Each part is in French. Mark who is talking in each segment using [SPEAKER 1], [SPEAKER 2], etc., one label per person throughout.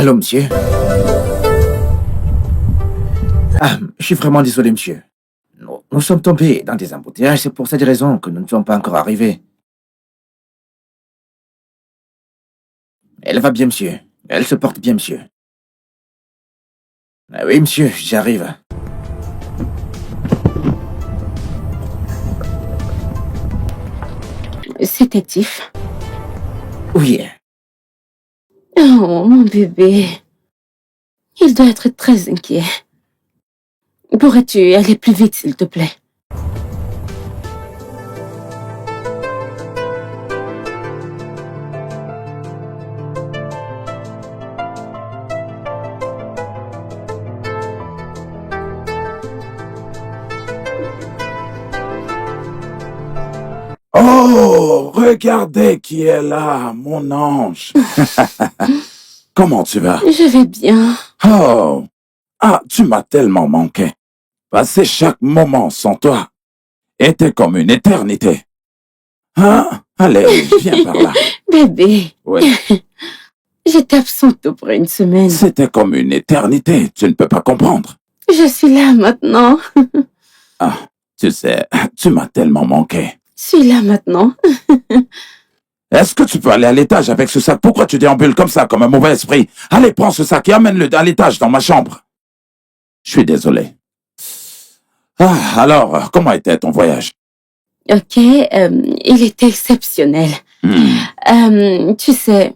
[SPEAKER 1] Allô, monsieur? Je suis vraiment désolé, monsieur. Nous sommes tombés dans des embouteillages, c'est pour cette raison que nous ne sommes pas encore arrivés. Elle va bien, monsieur. Elle se porte bien, monsieur. Ah oui, monsieur, j'arrive.
[SPEAKER 2] C'était Tiff.
[SPEAKER 1] Oui.
[SPEAKER 2] Oh, mon bébé. Il doit être très inquiet. Pourrais-tu aller plus vite, s'il te plaît?
[SPEAKER 3] Oh, regardez qui est là, mon ange. Comment tu vas?
[SPEAKER 2] Je vais bien.
[SPEAKER 3] Oh, tu m'as tellement manqué. Passer chaque moment sans toi était comme une éternité. Hein? Allez, viens par là.
[SPEAKER 2] Bébé,
[SPEAKER 3] Oui,
[SPEAKER 2] j'étais absente pour une semaine.
[SPEAKER 3] c'était comme une éternité, tu ne peux pas comprendre.
[SPEAKER 2] Je suis là maintenant.
[SPEAKER 3] Tu sais, tu m'as tellement manqué.
[SPEAKER 2] Je suis là maintenant.
[SPEAKER 3] Est-ce que tu peux aller à l'étage avec ce sac? Pourquoi tu déambules comme ça, comme un mauvais esprit? Allez, prends ce sac et amène-le à l'étage dans ma chambre. Je suis désolé. Alors, comment était ton voyage?
[SPEAKER 2] Ok, il était exceptionnel. Tu sais,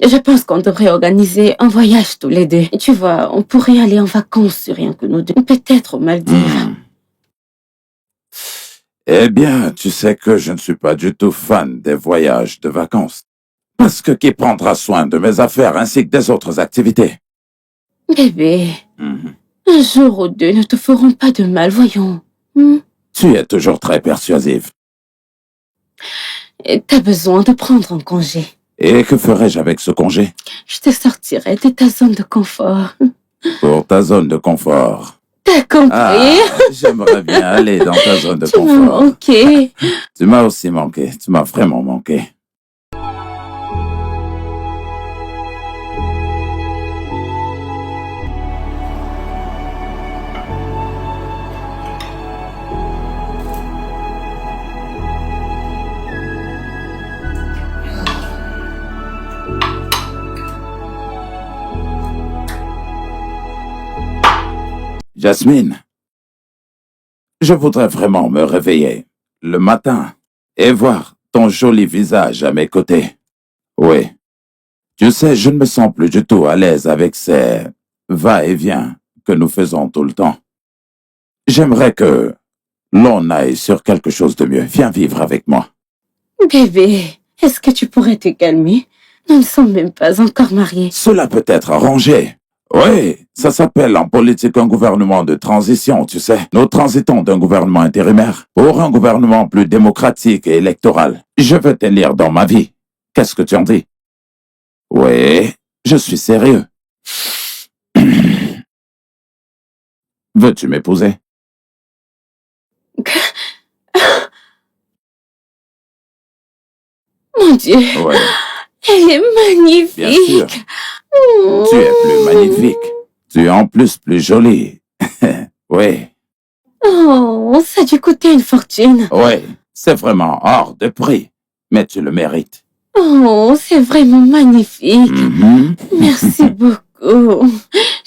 [SPEAKER 2] je pense qu'on devrait organiser un voyage tous les deux. Tu vois, on pourrait aller en vacances sur rien que nous deux. Peut-être aux Maldives.
[SPEAKER 3] Eh bien, tu sais que je ne suis pas du tout fan des voyages de vacances. Parce que qui prendra soin de mes affaires ainsi que des autres activités?
[SPEAKER 2] Bébé, un jour ou deux ne te feront pas de mal, voyons.
[SPEAKER 3] Tu es toujours très persuasive.
[SPEAKER 2] T'as besoin de prendre un congé.
[SPEAKER 3] Et que ferais-je avec ce congé?
[SPEAKER 2] Je te sortirai de ta zone de confort.
[SPEAKER 3] Pour ta zone de confort.
[SPEAKER 2] T'as compris?
[SPEAKER 3] J'aimerais bien aller dans ta zone de
[SPEAKER 2] Tu m'as
[SPEAKER 3] confort.
[SPEAKER 2] manqué.
[SPEAKER 3] Tu m'as aussi manqué. Tu m'as vraiment manqué. Jasmine, je voudrais vraiment me réveiller le matin et voir ton joli visage à mes côtés. Oui, tu sais, je ne me sens plus du tout à l'aise avec ces va-et-vient que nous faisons tout le temps. J'aimerais que l'on aille sur quelque chose de mieux. Viens vivre avec moi.
[SPEAKER 2] Bébé, est-ce que tu pourrais te calmer? Nous ne sommes même pas encore mariés.
[SPEAKER 3] Cela peut être arrangé. Oui, ça s'appelle en politique un gouvernement de transition, tu sais. Nous transitons d'un gouvernement intérimaire pour un gouvernement plus démocratique et électoral. Je veux t'élire dans ma vie. Qu'est-ce que tu en dis? Oui, je suis sérieux. Veux-tu m'épouser?
[SPEAKER 2] Mon Dieu,
[SPEAKER 3] Oui,
[SPEAKER 2] elle est magnifique.
[SPEAKER 3] bien sûr. Tu es plus magnifique. Tu es en plus plus jolie. Oui,
[SPEAKER 2] Oh, ça a dû coûter une fortune.
[SPEAKER 3] oui, c'est vraiment hors de prix. Mais tu le mérites.
[SPEAKER 2] Oh, c'est vraiment magnifique.
[SPEAKER 3] Mhm.
[SPEAKER 2] Merci beaucoup.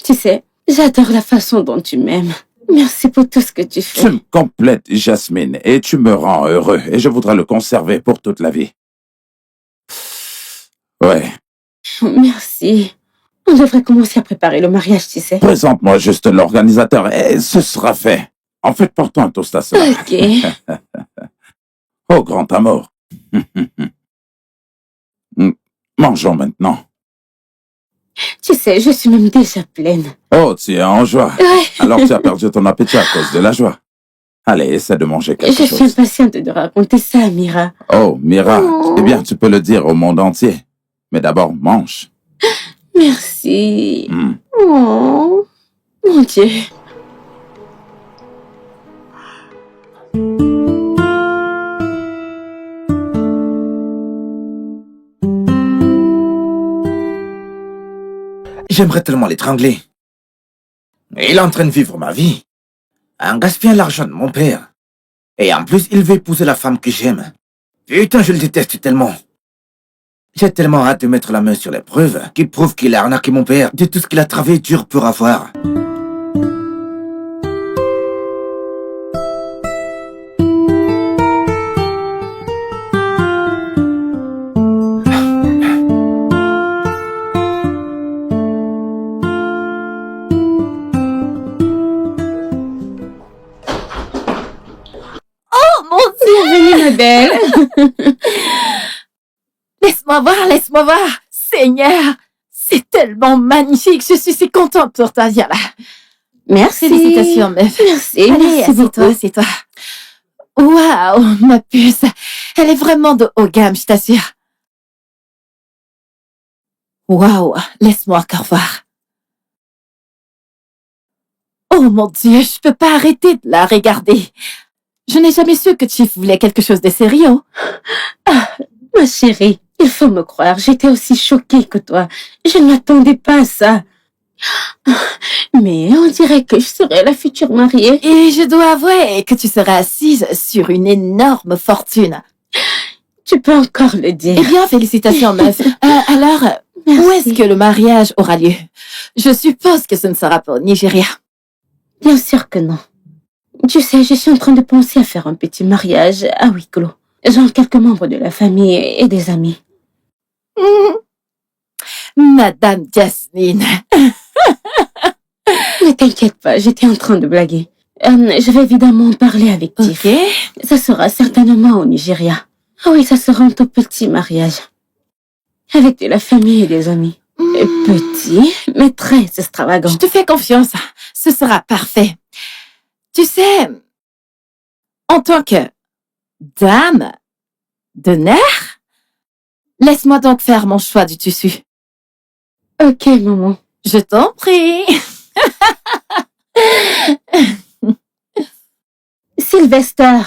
[SPEAKER 2] Tu sais, j'adore la façon dont tu m'aimes. Merci pour tout ce que tu
[SPEAKER 3] Tu
[SPEAKER 2] fais.
[SPEAKER 3] me complètes, Jasmine, et tu me rends heureux, et je voudrais le conserver pour toute la vie. Ouais,
[SPEAKER 2] Merci. On devrait commencer à préparer le mariage, tu sais.
[SPEAKER 3] présente-moi juste l'organisateur, et ce sera fait. En fait, portons un toast à cela.
[SPEAKER 2] Ok.
[SPEAKER 3] Oh, grand amour. Mangeons maintenant.
[SPEAKER 2] Tu sais, je suis même déjà pleine.
[SPEAKER 3] Oh, tu es en joie.
[SPEAKER 2] Ouais.
[SPEAKER 3] Alors tu as perdu ton appétit à cause de la joie. Allez, essaie de manger quelque
[SPEAKER 2] Je suis
[SPEAKER 3] chose.
[SPEAKER 2] impatiente de raconter ça à Mira.
[SPEAKER 3] Oh, Mira,
[SPEAKER 2] Oh.
[SPEAKER 3] eh bien, tu peux le dire au monde entier. Mais d'abord, mange.
[SPEAKER 2] Merci.
[SPEAKER 3] Mm.
[SPEAKER 2] Oh, mon Dieu.
[SPEAKER 1] J'aimerais tellement l'étrangler. Il est en train de vivre ma vie, en gaspillant l'argent de mon père. Et en plus, il veut épouser la femme que j'aime. Putain, je le déteste tellement. J'ai tellement hâte de mettre la main sur les preuves qui prouvent qu'il a arnaqué mon père de tout ce qu'il a travaillé dur pour avoir.
[SPEAKER 4] Oh mon Dieu!
[SPEAKER 2] Bienvenue, ma belle.
[SPEAKER 4] Laisse-moi voir. Seigneur, c'est tellement magnifique. Je suis si contente pour toi. Viens là.
[SPEAKER 2] Merci.
[SPEAKER 4] Félicitations, meuf.
[SPEAKER 2] Merci.
[SPEAKER 4] Allez,
[SPEAKER 2] Merci beaucoup.
[SPEAKER 4] assieds-toi. Waouh, ma puce. Elle est vraiment de haut gamme, je t'assure. Waouh, laisse-moi encore voir. Oh mon Dieu, je peux pas arrêter de la regarder. Je n'ai jamais su que Chief voulait quelque chose de sérieux.
[SPEAKER 2] Ma chérie, il faut me croire, j'étais aussi choquée que toi. Je ne m'attendais pas à ça. Mais on dirait que je serai la future mariée.
[SPEAKER 4] Et je dois avouer que tu seras assise sur une énorme fortune.
[SPEAKER 2] Tu peux encore le dire.
[SPEAKER 4] Eh bien, félicitations, meuf. Alors,
[SPEAKER 2] Merci.
[SPEAKER 4] où est-ce que le mariage aura lieu? Je suppose que ce ne sera pas au Nigeria.
[SPEAKER 2] Bien sûr que non. Tu sais, je suis en train de penser à faire un petit mariage à huis clos. Genre quelques membres de la famille et des amis.
[SPEAKER 4] Madame Jasmine.
[SPEAKER 2] Ne t'inquiète pas, j'étais en train de blaguer. Je vais évidemment en parler avec Tiff.
[SPEAKER 4] Ok.
[SPEAKER 2] Ça sera certainement au Nigeria. Ah oui, ça sera un tout petit mariage. Avec de la famille et des amis. Petit, mais très extravagant.
[SPEAKER 4] Je te fais confiance. Ce sera parfait. Tu sais, en tant que dame d'honneur, laisse-moi donc faire mon choix du tissu.
[SPEAKER 2] Ok, maman.
[SPEAKER 4] Je t'en prie.
[SPEAKER 2] Sylvester.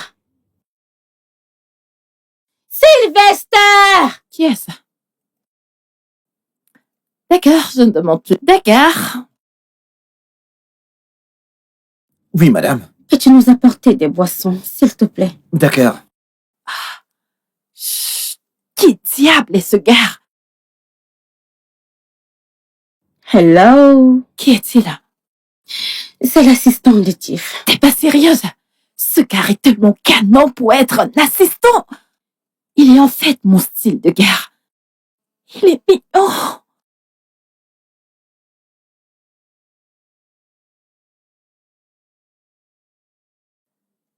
[SPEAKER 2] Sylvester!
[SPEAKER 4] Qui est ça? D'accord, je ne demande plus. D'accord.
[SPEAKER 1] Oui, madame.
[SPEAKER 2] Peux-tu nous apporter des boissons, s'il te plaît?
[SPEAKER 1] D'accord.
[SPEAKER 4] Chut, qui diable est ce gars?
[SPEAKER 2] Hello?
[SPEAKER 4] Qui est-il?
[SPEAKER 2] C'est l'assistant de Tiff.
[SPEAKER 4] T'es pas sérieuse? Ce gars est tellement canon pour être un assistant. Il est en fait mon style de gars. Il est mignon.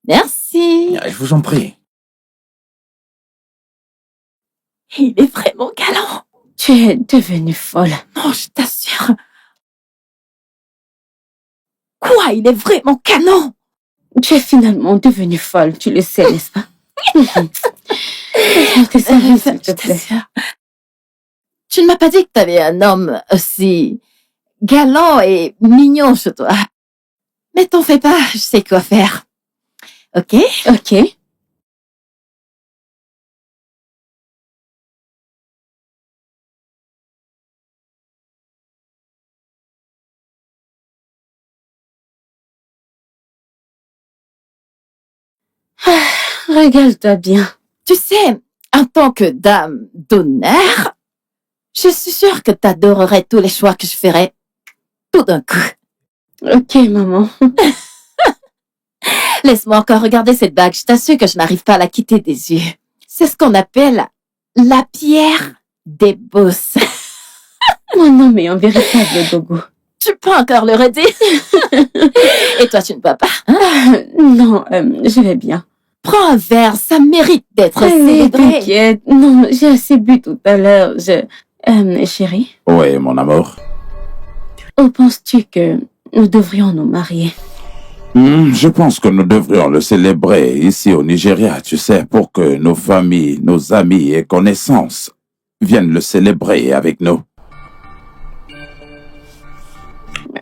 [SPEAKER 4] Merci.
[SPEAKER 1] Je vous en prie.
[SPEAKER 4] Il est vraiment galant.
[SPEAKER 2] Tu es devenue folle.
[SPEAKER 4] Non, je t'assure. Quoi, il est vraiment canon.
[SPEAKER 2] Tu es finalement devenue folle, tu le sais, n'est-ce pas? Laisse-moi te servir, s'il te
[SPEAKER 4] Je
[SPEAKER 2] plaît.
[SPEAKER 4] t'assure. Tu ne m'as pas dit que t'avais un homme aussi galant et mignon chez toi. Mais t'en fais pas, je sais quoi faire. Ok?
[SPEAKER 2] Ok. Régale-toi bien.
[SPEAKER 4] Tu sais, en tant que dame d'honneur, je suis sûre que t'adorerais tous les choix que je ferais tout d'un coup.
[SPEAKER 2] Ok, maman.
[SPEAKER 4] Laisse-moi encore regarder cette bague. Je t'assure que je n'arrive pas à la quitter des yeux. C'est ce qu'on appelle la pierre des bosses.
[SPEAKER 2] Mon homme est un véritable gogo.
[SPEAKER 4] Tu peux encore le redire. Et toi, tu ne vas pas.
[SPEAKER 2] Non, je vais bien.
[SPEAKER 4] Prends un verre, ça mérite d'être
[SPEAKER 2] Allez,
[SPEAKER 4] célébré.
[SPEAKER 2] t'inquiète. Non, j'ai assez bu tout à l'heure. Chérie,
[SPEAKER 3] Oui, mon amour.
[SPEAKER 2] où penses-tu que nous devrions nous marier?
[SPEAKER 3] Je pense que nous devrions le célébrer ici au Nigeria, tu sais, pour que nos familles, nos amis et connaissances viennent le célébrer avec nous.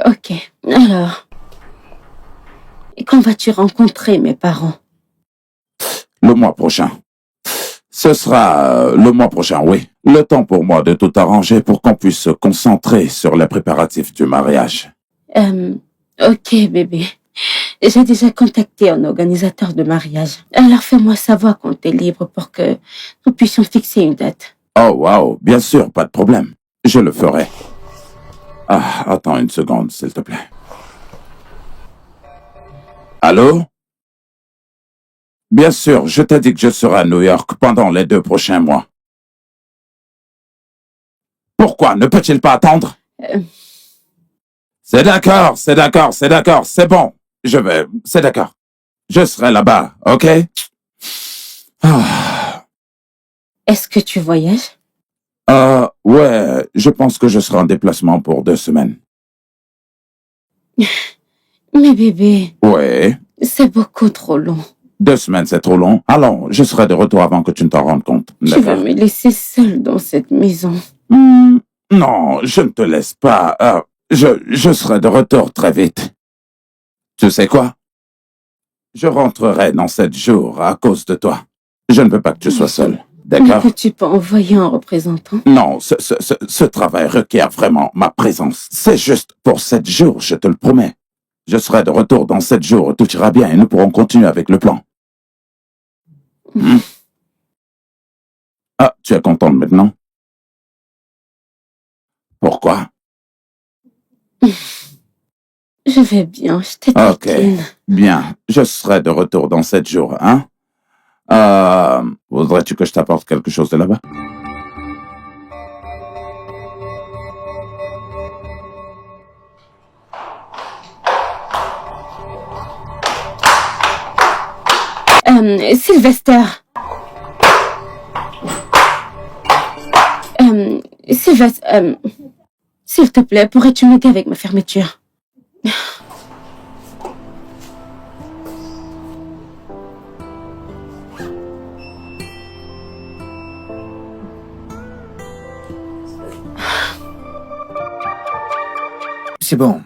[SPEAKER 2] Ok, alors, quand vas-tu rencontrer mes parents?
[SPEAKER 3] Le mois prochain. Ce sera le mois prochain, oui. Le temps pour moi de tout arranger pour qu'on puisse se concentrer sur les préparatifs du mariage.
[SPEAKER 2] Ok, bébé. J'ai déjà contacté un organisateur de mariage. Alors fais-moi savoir quand t'es libre pour que nous puissions fixer une date.
[SPEAKER 3] Oh, wow, bien sûr, pas de problème. Je le ferai. Ah, attends une seconde, s'il te plaît. Allô? Bien sûr, je t'ai dit que je serai à New York pendant les 2 prochains mois. Pourquoi? Ne peut-il pas attendre? C'est d'accord, c'est d'accord, c'est d'accord, c'est bon. C'est d'accord. Je serai là-bas, ok? Ah.
[SPEAKER 2] Est-ce que tu voyages?
[SPEAKER 3] Ouais, je pense que je serai en déplacement pour 2 semaines.
[SPEAKER 2] Mais bébé,
[SPEAKER 3] Ouais.
[SPEAKER 2] c'est beaucoup trop long.
[SPEAKER 3] 2 semaines, c'est trop long. Allons, je serai de retour avant que tu ne t'en rendes compte.
[SPEAKER 2] Tu vas me laisser seule dans cette maison.
[SPEAKER 3] Non, je ne te laisse pas. Je serai de retour très vite. Tu sais quoi? Je rentrerai dans 7 jours à cause de toi. Je ne veux pas que tu sois seul.
[SPEAKER 2] Ne
[SPEAKER 3] D'accord?
[SPEAKER 2] peux-tu pas envoyer un représentant?
[SPEAKER 3] Non, ce travail requiert vraiment ma présence. C'est juste pour 7 jours, je te le promets. Je serai de retour dans 7 jours, tout ira bien et nous pourrons continuer avec le plan. Ah, tu es contente maintenant? Pourquoi?
[SPEAKER 2] Je vais bien, je te
[SPEAKER 3] Ok,
[SPEAKER 2] taquine.
[SPEAKER 3] bien. Je serai de retour dans 7 jours, hein? Voudrais-tu que je t'apporte quelque chose de là-bas?
[SPEAKER 2] Sylvester. Sylvester, s'il te plaît, pourrais-tu m'aider avec ma fermeture?
[SPEAKER 1] C'est bon.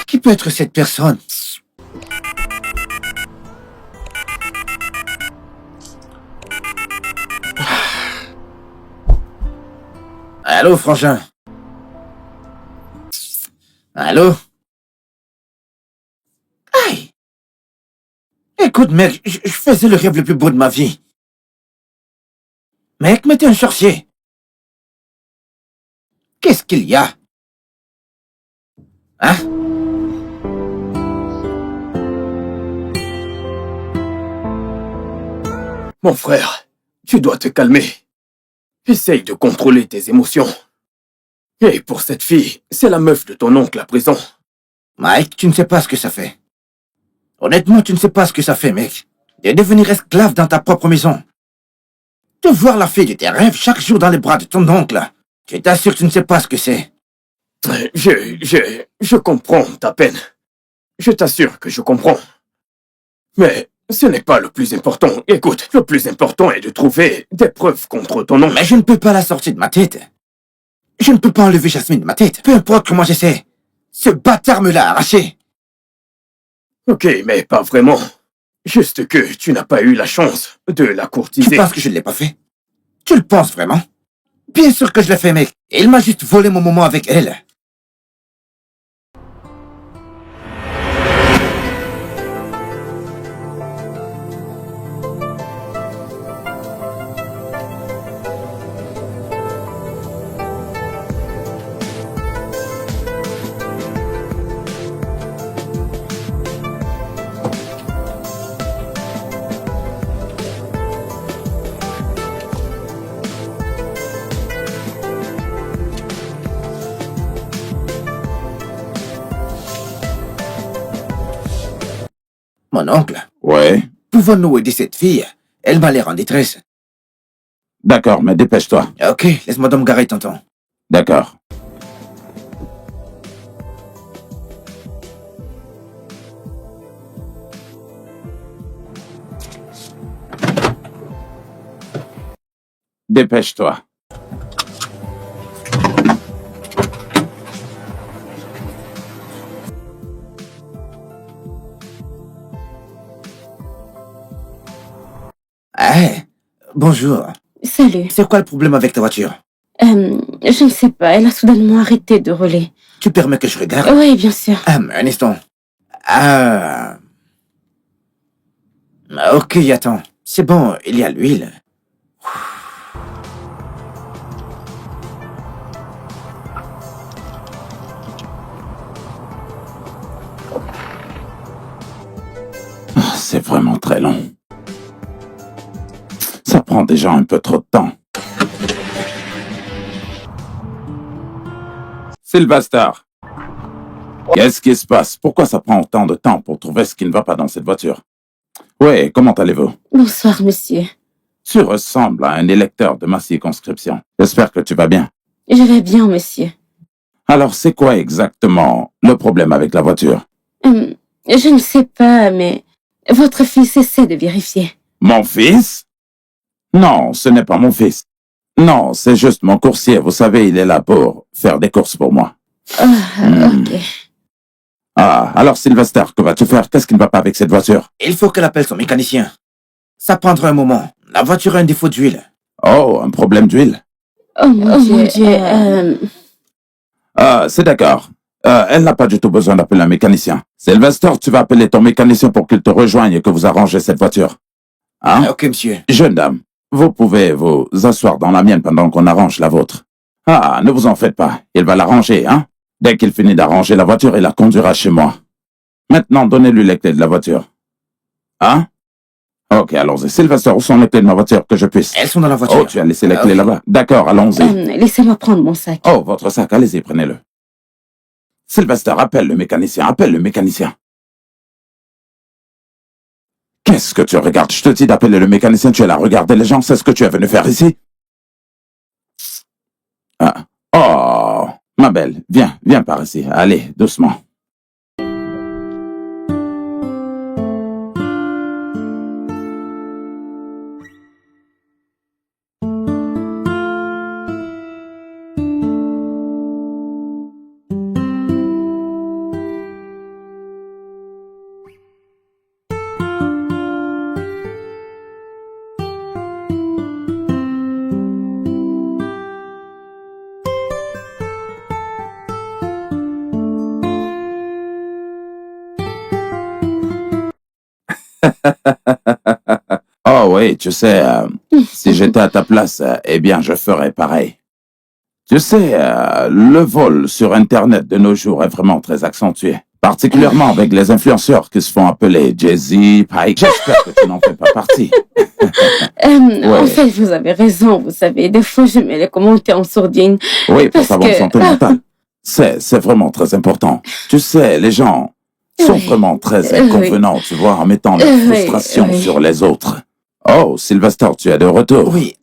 [SPEAKER 1] Qui peut être cette personne? Allô, frangin? Allô? Aïe! Écoute, mec, je faisais le rêve le plus beau de ma vie. Mec, mais t'es un sorcier. Qu'est-ce qu'il y a? Hein?
[SPEAKER 5] Mon frère, tu dois te calmer. Essaye de contrôler tes émotions. Et pour cette fille, c'est la meuf de ton oncle à présent.
[SPEAKER 1] Mike, tu ne sais pas ce que ça fait. Honnêtement, tu ne sais pas ce que ça fait, mec. De devenir esclave dans ta propre maison. De voir la fille de tes rêves chaque jour dans les bras de ton oncle. Je t'assure que tu ne sais pas ce que c'est.
[SPEAKER 5] Je comprends ta peine. Je t'assure que je comprends. Mais ce n'est pas le plus important. Écoute, le plus important est de trouver des preuves contre ton oncle.
[SPEAKER 1] Mais je ne peux pas la sortir de ma tête. Je ne peux pas enlever Jasmine de ma tête. Peu importe comment j'essaie. Ce bâtard me l'a arraché.
[SPEAKER 5] Ok, mais pas vraiment. Juste que tu n'as pas eu la chance de la courtiser.
[SPEAKER 1] Tu penses que je ne l'ai pas fait? Tu le penses vraiment? Bien sûr que je l'ai fait, mec. Il m'a juste volé mon moment avec elle. Mon oncle,
[SPEAKER 3] Ouais.
[SPEAKER 1] pouvons-nous aider cette fille? Elle m'a l'air en détresse.
[SPEAKER 3] D'accord, mais dépêche-toi.
[SPEAKER 1] Ok, laisse-moi donc me garer, tonton.
[SPEAKER 3] D'accord. Dépêche-toi.
[SPEAKER 1] Ah, bonjour.
[SPEAKER 2] Salut.
[SPEAKER 1] C'est quoi le problème avec ta voiture?
[SPEAKER 2] Je ne sais pas, elle a soudainement arrêté de rouler.
[SPEAKER 1] Tu permets que je regarde?
[SPEAKER 2] Oui, bien sûr.
[SPEAKER 1] Un instant. Ah. Ok, attends. C'est bon, il y a l'huile.
[SPEAKER 3] C'est vraiment très long. Ça prend déjà un peu trop de temps. Sylvester, qu'est-ce qui se passe? Pourquoi ça prend autant de temps pour trouver ce qui ne va pas dans cette voiture? Oui, comment allez-vous?
[SPEAKER 2] Bonsoir, monsieur.
[SPEAKER 3] Tu ressembles à un électeur de ma circonscription. J'espère que tu vas bien.
[SPEAKER 2] Je vais bien, monsieur.
[SPEAKER 3] Alors, c'est quoi exactement le problème avec la voiture?
[SPEAKER 2] Je ne sais pas, mais votre fils essaie de vérifier.
[SPEAKER 3] Mon fils? Non, ce n'est pas mon fils. Non, c'est juste mon coursier. Vous savez, il est là pour faire des courses pour moi.
[SPEAKER 2] Ok.
[SPEAKER 3] Ah, alors Sylvester, que vas-tu faire? Qu'est-ce qui ne va pas avec cette voiture?
[SPEAKER 1] Il faut qu'elle appelle son mécanicien. Ça prendra un moment. La voiture a un défaut d'huile.
[SPEAKER 3] Oh, un problème d'huile?
[SPEAKER 2] Oh mon Dieu.
[SPEAKER 3] Ah, c'est d'accord. Elle n'a pas du tout besoin d'appeler un mécanicien. Sylvester, tu vas appeler ton mécanicien pour qu'il te rejoigne et que vous arrangez cette voiture. Hein?
[SPEAKER 1] Ok, monsieur.
[SPEAKER 3] Jeune dame, vous pouvez vous asseoir dans la mienne pendant qu'on arrange la vôtre. Ah, ne vous en faites pas. Il va l'arranger, hein? Dès qu'il finit d'arranger la voiture, il la conduira chez moi. Maintenant, donnez-lui les clés de la voiture. Hein? Ok, allons-y. Sylvester, où sont les clés de ma voiture que je puisse?
[SPEAKER 1] Elles sont dans la voiture.
[SPEAKER 3] Oh, tu as laissé les
[SPEAKER 1] Ah
[SPEAKER 3] clés
[SPEAKER 1] oui.
[SPEAKER 3] là-bas. D'accord, allons-y.
[SPEAKER 2] Laissez-moi prendre mon sac.
[SPEAKER 3] Oh, votre sac, allez-y, prenez-le. Sylvester, appelle le mécanicien, appelle le mécanicien. Qu'est-ce que tu regardes? Je te dis d'appeler le mécanicien, tu es là, regardez les gens, c'est ce que tu es venu faire ici? Ah. Oh, ma belle, viens par ici, allez, doucement. Oh oui, tu sais, si j'étais à ta place, eh bien, je ferais pareil. Tu sais, le vol sur Internet de nos jours est vraiment très accentué. Particulièrement avec les influenceurs qui se font appeler Jay-Z, Pike. J'espère que tu n'en fais pas partie.
[SPEAKER 2] En fait, vous avez raison, vous savez. Des fois, je mets les commentaires en sourdine.
[SPEAKER 3] Oui, pour
[SPEAKER 2] Parce
[SPEAKER 3] ta bonne
[SPEAKER 2] que-
[SPEAKER 3] santé mentale. C'est vraiment très important. Tu sais, les gens sont
[SPEAKER 2] Oui.
[SPEAKER 3] vraiment très
[SPEAKER 2] Oui.
[SPEAKER 3] inconvenants, tu vois, en mettant leur
[SPEAKER 2] Oui,
[SPEAKER 3] frustration
[SPEAKER 2] oui.
[SPEAKER 3] sur les autres. Oh, Sylvester, tu es de retour.
[SPEAKER 1] Oui,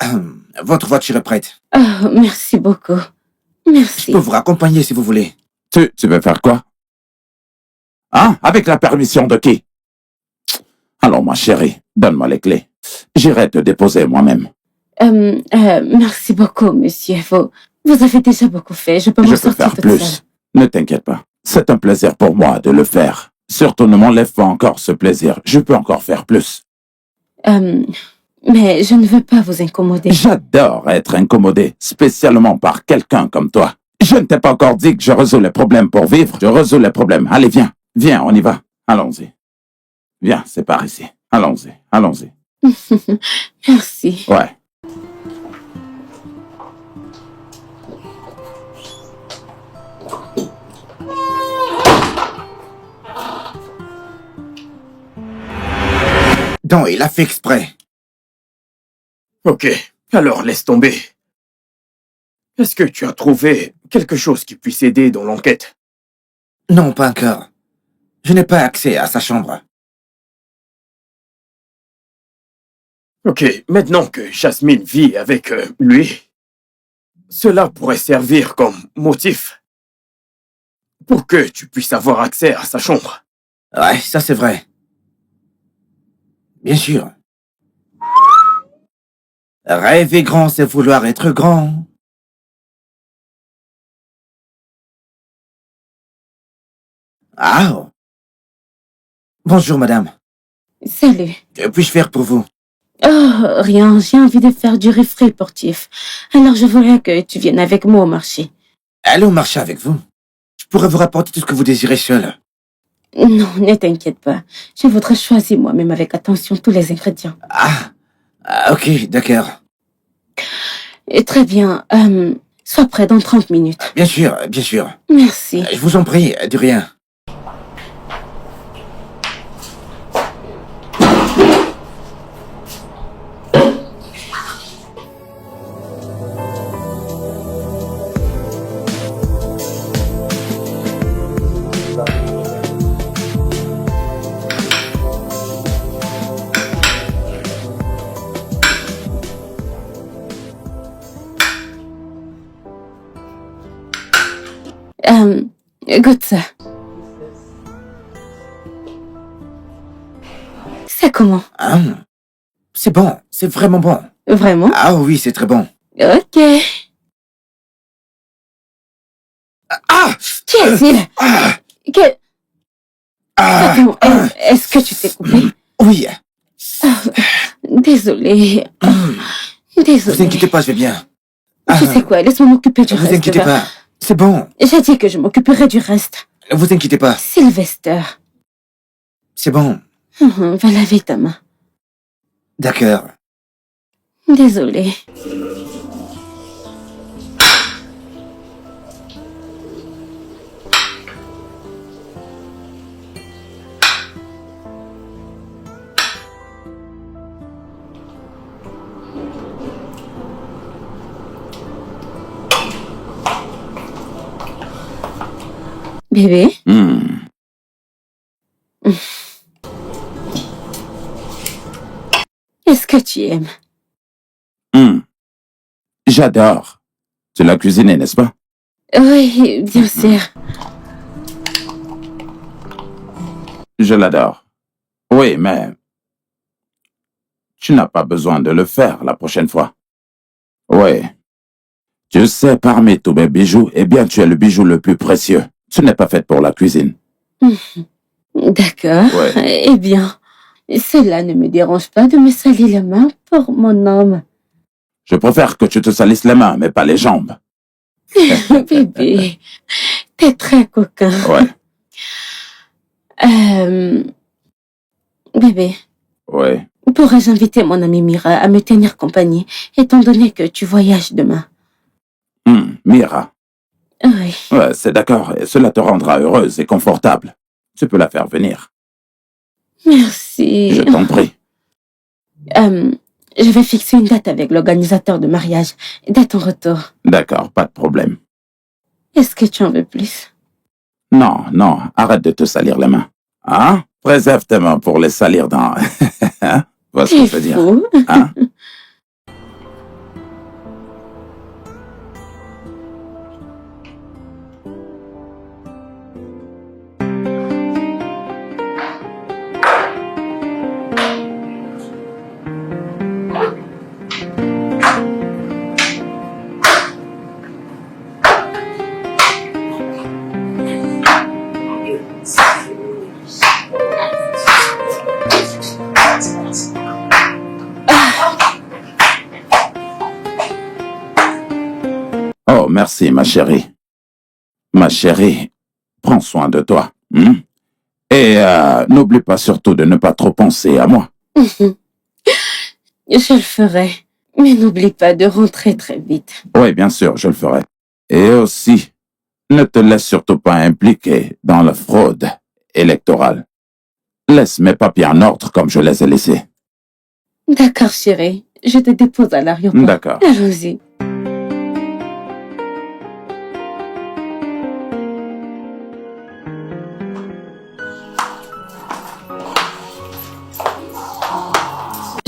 [SPEAKER 1] votre voiture est prête.
[SPEAKER 2] Oh, merci beaucoup. Merci.
[SPEAKER 1] Je peux vous raccompagner si vous voulez.
[SPEAKER 3] Tu veux faire quoi? Hein? Avec la permission de qui? Allons, ma chérie, donne-moi les clés. J'irai te déposer moi-même.
[SPEAKER 2] Merci beaucoup, monsieur. Vous avez déjà beaucoup fait. Je peux
[SPEAKER 3] Je
[SPEAKER 2] m'en
[SPEAKER 3] peux
[SPEAKER 2] sortir
[SPEAKER 3] faire
[SPEAKER 2] toute
[SPEAKER 3] plus.
[SPEAKER 2] seule.
[SPEAKER 3] Ne t'inquiète pas. C'est un plaisir pour moi de le faire. Surtout, ne m'enlève pas encore ce plaisir. Je peux encore faire plus.
[SPEAKER 2] Mais je ne veux pas vous incommoder.
[SPEAKER 3] J'adore être incommodé, spécialement par quelqu'un comme toi. Je ne t'ai pas encore dit que je résous les problèmes pour vivre. Je résous les problèmes. Allez, viens, on y va. Allons-y. Viens, c'est par ici. Allons-y.
[SPEAKER 2] Merci.
[SPEAKER 3] Ouais.
[SPEAKER 1] Non, il a fait exprès.
[SPEAKER 5] Ok, alors laisse tomber. Est-ce que tu as trouvé quelque chose qui puisse aider dans l'enquête?
[SPEAKER 1] Non, pas encore. Je n'ai pas accès à sa chambre.
[SPEAKER 5] Ok, maintenant que Jasmine vit avec lui, cela pourrait servir comme motif pour que tu puisses avoir accès à sa chambre.
[SPEAKER 1] Ouais, ça c'est vrai. Bien sûr. Rêver grand, c'est vouloir être grand. Ah. Bonjour, madame.
[SPEAKER 2] Salut.
[SPEAKER 1] Que puis-je faire pour vous?
[SPEAKER 2] Oh, rien, j'ai envie de faire du riz frais pour Tiff. Alors je voulais que tu viennes avec moi au marché.
[SPEAKER 1] Allez au marché avec vous. Je pourrais vous rapporter tout ce que vous désirez seul.
[SPEAKER 2] Non, ne t'inquiète pas. Je voudrais choisir moi-même avec attention tous les ingrédients.
[SPEAKER 1] Ok, d'accord.
[SPEAKER 2] Et très bien. Sois prêt dans 30 minutes.
[SPEAKER 1] Bien sûr, bien sûr.
[SPEAKER 2] Merci.
[SPEAKER 1] Je vous en prie, de rien.
[SPEAKER 2] Goûte ça. C'est comment?
[SPEAKER 1] C'est bon, c'est vraiment bon.
[SPEAKER 2] Vraiment?
[SPEAKER 1] Ah oui, c'est très bon.
[SPEAKER 2] Ok. Qui est-il? Que... Attends, est-ce que tu t'es coupé?
[SPEAKER 1] Oui.
[SPEAKER 2] Désolée. Désolée.
[SPEAKER 1] Vous inquiétez pas, je vais bien.
[SPEAKER 2] Tu sais quoi, laisse-moi m'occuper du
[SPEAKER 1] Vous
[SPEAKER 2] reste.
[SPEAKER 1] inquiétez pas, c'est bon.
[SPEAKER 2] J'ai dit que je m'occuperai du reste.
[SPEAKER 1] Vous inquiétez pas,
[SPEAKER 2] Sylvester.
[SPEAKER 1] c'est bon.
[SPEAKER 2] Va laver ta main.
[SPEAKER 1] D'accord.
[SPEAKER 2] Désolée. Bébé? Est-ce que tu aimes?
[SPEAKER 3] J'adore. Tu l'as cuisiné, n'est-ce pas?
[SPEAKER 2] Oui, bien sûr.
[SPEAKER 3] Je l'adore. Oui, mais tu n'as pas besoin de le faire la prochaine fois. Oui. Tu sais, parmi tous mes bijoux, eh bien, tu es le bijou le plus précieux. Tu n'es pas faite pour la cuisine.
[SPEAKER 2] D'accord.
[SPEAKER 3] Ouais.
[SPEAKER 2] Eh bien, cela ne me dérange pas de me salir les mains pour mon homme.
[SPEAKER 3] Je préfère que tu te salisses les mains, mais pas les jambes.
[SPEAKER 2] Bébé, t'es très coquin.
[SPEAKER 3] Ouais.
[SPEAKER 2] Bébé,
[SPEAKER 3] Ouais.
[SPEAKER 2] pourrais-je inviter mon amie Mira à me tenir compagnie, étant donné que tu voyages demain?
[SPEAKER 3] Mira.
[SPEAKER 2] Oui.
[SPEAKER 3] Ouais, c'est d'accord. Et cela te rendra heureuse et confortable. Tu peux la faire venir.
[SPEAKER 2] Merci.
[SPEAKER 3] Je t'en prie.
[SPEAKER 2] Je vais fixer une date avec l'organisateur de mariage dès ton retour.
[SPEAKER 3] D'accord, pas de problème.
[SPEAKER 2] Est-ce que tu en veux plus?
[SPEAKER 3] Non, non, arrête de te salir les mains. Hein? Préserve tes mains pour les salir dans... Hein? Vois ce que je veux dire.
[SPEAKER 2] Fou.
[SPEAKER 3] Hein? Oh, merci, ma chérie. Ma chérie, prends soin de toi. Et n'oublie pas surtout de ne pas trop penser à moi.
[SPEAKER 2] Je le ferai. Mais n'oublie pas de rentrer très vite.
[SPEAKER 3] Oui, bien sûr, je le ferai. Et aussi, ne te laisse surtout pas impliquer dans la fraude électorale. Laisse mes papiers en ordre comme je les ai laissés.
[SPEAKER 2] D'accord, chérie. Je te dépose à l'aéroport.
[SPEAKER 3] D'accord.
[SPEAKER 2] Allons-y.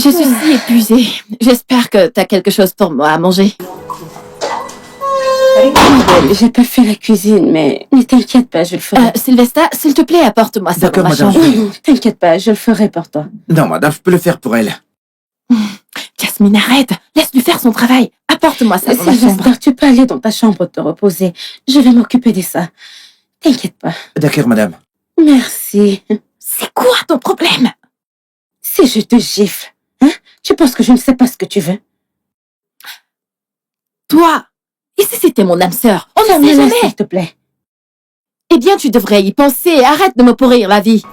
[SPEAKER 4] Je suis si épuisée. J'espère que t'as quelque chose pour moi à manger.
[SPEAKER 2] J'ai pas fait la cuisine, mais ne t'inquiète pas, je le ferai.
[SPEAKER 4] Sylvesta, s'il te plaît, apporte-moi ça dans
[SPEAKER 1] D'accord,
[SPEAKER 4] ma
[SPEAKER 1] madame.
[SPEAKER 4] chambre.
[SPEAKER 2] T'inquiète pas, je le ferai pour toi.
[SPEAKER 1] Non, madame, je peux le faire pour elle.
[SPEAKER 4] Jasmine, arrête. Laisse-lui faire son travail. Apporte-moi ça dans ma chambre.
[SPEAKER 2] Sylvester, tu peux aller dans ta chambre te reposer. Je vais m'occuper de ça. T'inquiète pas.
[SPEAKER 1] D'accord, madame.
[SPEAKER 2] Merci.
[SPEAKER 4] C'est quoi ton problème?
[SPEAKER 2] Si je te gifle, hein? Tu penses que je ne sais pas ce que tu veux?
[SPEAKER 4] Toi, et si c'était mon âme sœur? On ne sait
[SPEAKER 2] Ferme-la,
[SPEAKER 4] jamais.
[SPEAKER 2] s'il te plaît.
[SPEAKER 4] Eh bien, tu devrais y penser et arrête de me pourrir la vie.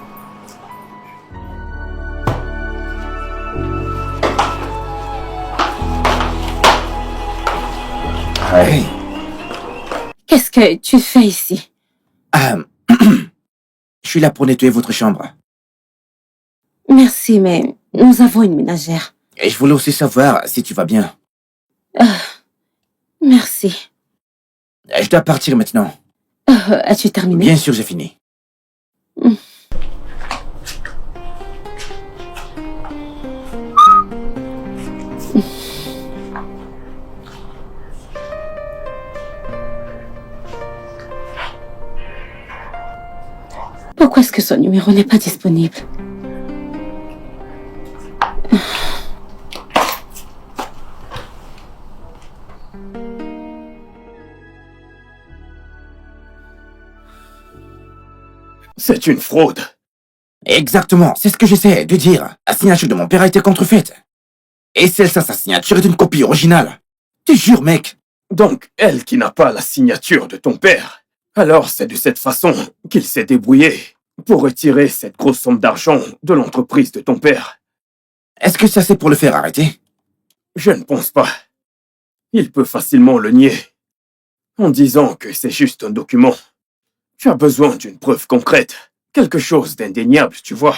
[SPEAKER 1] Hey.
[SPEAKER 2] Qu'est-ce que tu fais ici?
[SPEAKER 1] Je suis là pour nettoyer votre chambre.
[SPEAKER 2] Merci, mais nous avons une ménagère.
[SPEAKER 1] Et je voulais aussi savoir si tu vas bien.
[SPEAKER 2] Merci.
[SPEAKER 1] Je dois partir maintenant.
[SPEAKER 2] As-tu terminé?
[SPEAKER 1] Bien sûr, j'ai fini.
[SPEAKER 2] Pourquoi est-ce que son numéro n'est pas disponible?
[SPEAKER 5] C'est une fraude.
[SPEAKER 1] Exactement, c'est ce que j'essaie de dire. La signature de mon père a été contrefaite. Et celle-là, sa signature est une copie originale. Tu jures, mec.
[SPEAKER 5] Donc, elle qui n'a pas la signature de ton père. Alors, c'est de cette façon qu'il s'est débrouillé pour retirer cette grosse somme d'argent de l'entreprise de ton père.
[SPEAKER 1] Est-ce que ça c'est pour le faire arrêter?
[SPEAKER 5] Je ne pense pas. Il peut facilement le nier en disant que c'est juste un document. Tu as besoin d'une preuve concrète, quelque chose d'indéniable, tu vois.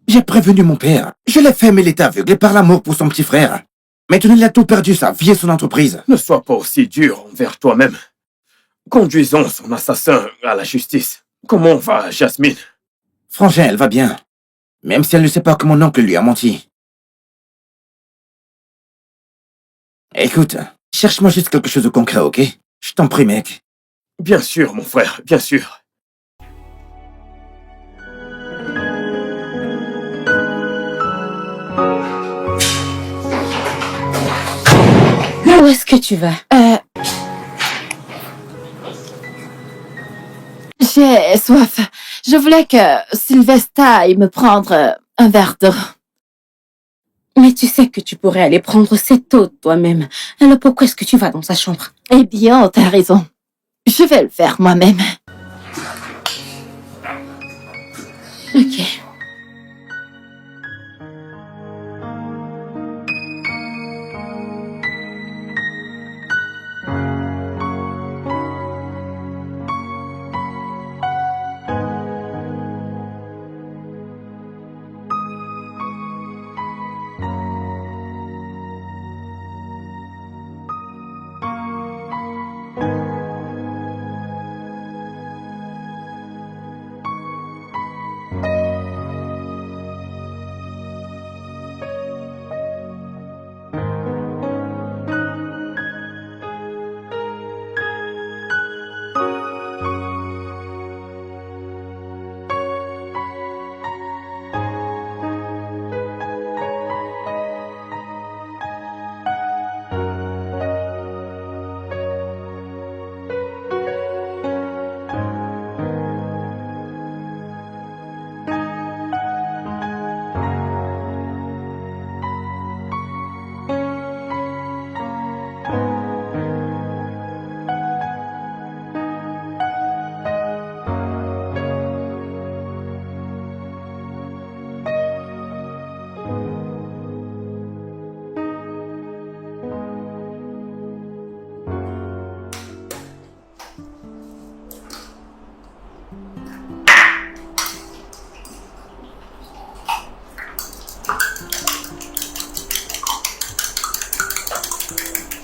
[SPEAKER 1] J'ai prévenu mon père. Je l'ai fait, mais il est aveuglé par l'amour pour son petit frère. Maintenant, il a tout perdu, sa vie et son entreprise.
[SPEAKER 5] Ne sois pas aussi dur envers toi-même. Conduisons son assassin à la justice. Comment va Jasmine?
[SPEAKER 1] Frangin, elle va bien. Même si elle ne sait pas que mon oncle lui a menti. Écoute, cherche-moi juste quelque chose de concret, ok? Je t'en prie, mec.
[SPEAKER 5] Bien sûr, mon frère, bien sûr.
[SPEAKER 2] Où est-ce que tu vas?
[SPEAKER 4] J'ai soif. Je voulais que Sylvesta aille me prendre un verre d'eau.
[SPEAKER 2] Mais tu sais que tu pourrais aller prendre cette eau toi-même. Alors pourquoi est-ce que tu vas dans sa chambre?
[SPEAKER 4] Eh bien, t'as raison. Je vais le faire moi-même.
[SPEAKER 2] Ok.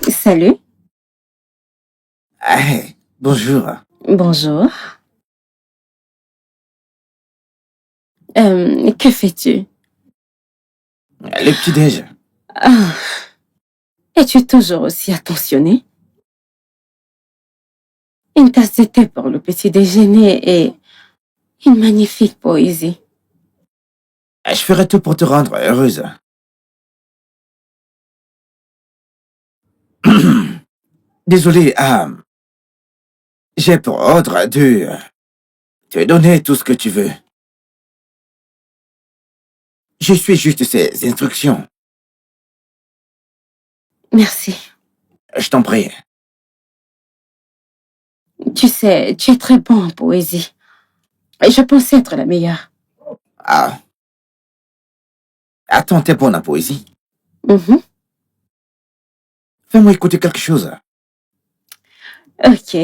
[SPEAKER 2] Salut.
[SPEAKER 1] Hey, bonjour.
[SPEAKER 2] Bonjour. Que fais-tu?
[SPEAKER 1] Le petit-déj.
[SPEAKER 2] Ah. Es-tu toujours aussi attentionné? Une tasse de thé pour le petit déjeuner et une magnifique poésie.
[SPEAKER 1] Je ferai tout pour te rendre heureuse. Désolé, j'ai pour ordre de te donner tout ce que tu veux. Je suis juste ses instructions.
[SPEAKER 2] Merci.
[SPEAKER 1] Je t'en prie.
[SPEAKER 2] Tu sais, tu es très bon en poésie. Et je pensais être la meilleure.
[SPEAKER 1] Ah. Attends, t'es bonne en poésie.
[SPEAKER 2] Mhm.
[SPEAKER 1] Fais-moi écouter quelque chose.
[SPEAKER 2] Ok.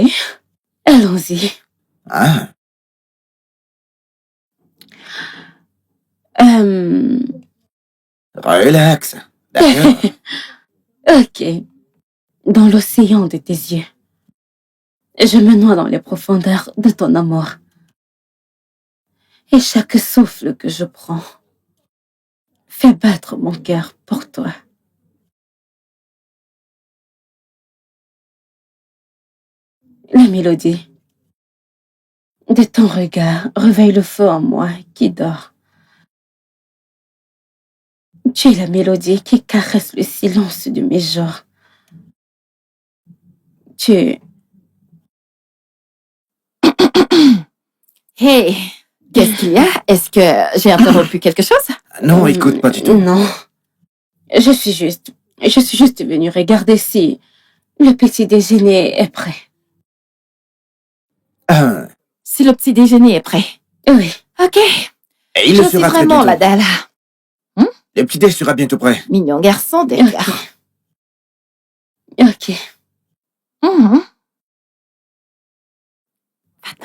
[SPEAKER 2] Allons-y.
[SPEAKER 1] Ah. Relax. D'accord.
[SPEAKER 2] Ok. Dans l'océan de tes yeux. Je me noie dans les profondeurs de ton amour. Et chaque souffle que je prends fait battre mon cœur pour toi. La mélodie de ton regard réveille le feu en moi qui dort. Tu es la mélodie qui caresse le silence de mes jours. Tu...
[SPEAKER 4] Hey, qu'est-ce qu'il y a? Est-ce que j'ai interrompu quelque chose?
[SPEAKER 1] Non, écoute, pas du tout.
[SPEAKER 2] Non. Je suis juste venue regarder si le petit déjeuner est prêt.
[SPEAKER 4] Si le petit déjeuner est prêt.
[SPEAKER 2] Oui.
[SPEAKER 4] Ok.
[SPEAKER 1] Et il
[SPEAKER 4] Je
[SPEAKER 1] le
[SPEAKER 4] suis
[SPEAKER 1] sera très
[SPEAKER 4] vraiment
[SPEAKER 1] bientôt.
[SPEAKER 4] la dalle.
[SPEAKER 1] Le petit-déj sera bientôt prêt.
[SPEAKER 4] Mignon garçon, déjà.
[SPEAKER 2] Ok.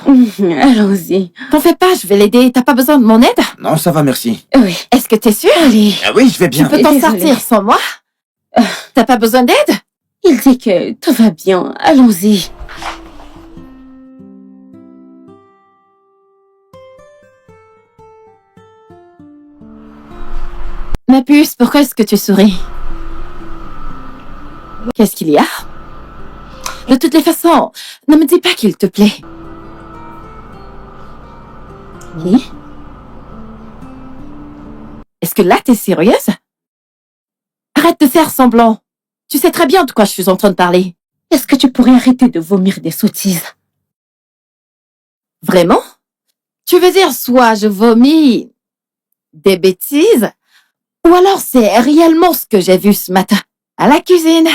[SPEAKER 2] Allons-y.
[SPEAKER 4] T'en fais pas, je vais l'aider. T'as pas besoin de mon aide?
[SPEAKER 1] Non, ça va, merci.
[SPEAKER 2] Oui.
[SPEAKER 4] Est-ce que t'es sûr?
[SPEAKER 2] Allez.
[SPEAKER 1] Ah oui, je vais
[SPEAKER 4] Tu
[SPEAKER 1] bien.
[SPEAKER 4] peux t'en
[SPEAKER 2] Désolée.
[SPEAKER 4] sortir sans moi? T'as pas besoin d'aide?
[SPEAKER 2] Il dit que tout va bien. Allons-y.
[SPEAKER 4] Ma puce, pourquoi est-ce que tu souris? Qu'est-ce qu'il y a? De toutes les façons, ne me dis pas qu'il te plaît.
[SPEAKER 2] Oui.
[SPEAKER 4] Est-ce que là, t'es sérieuse? Arrête de faire semblant. Tu sais très bien de quoi je suis en train de parler.
[SPEAKER 2] Est-ce que tu pourrais arrêter de vomir des sottises?
[SPEAKER 4] Vraiment? Tu veux dire soit je vomis des bêtises, ou alors c'est réellement ce que j'ai vu ce matin à la cuisine.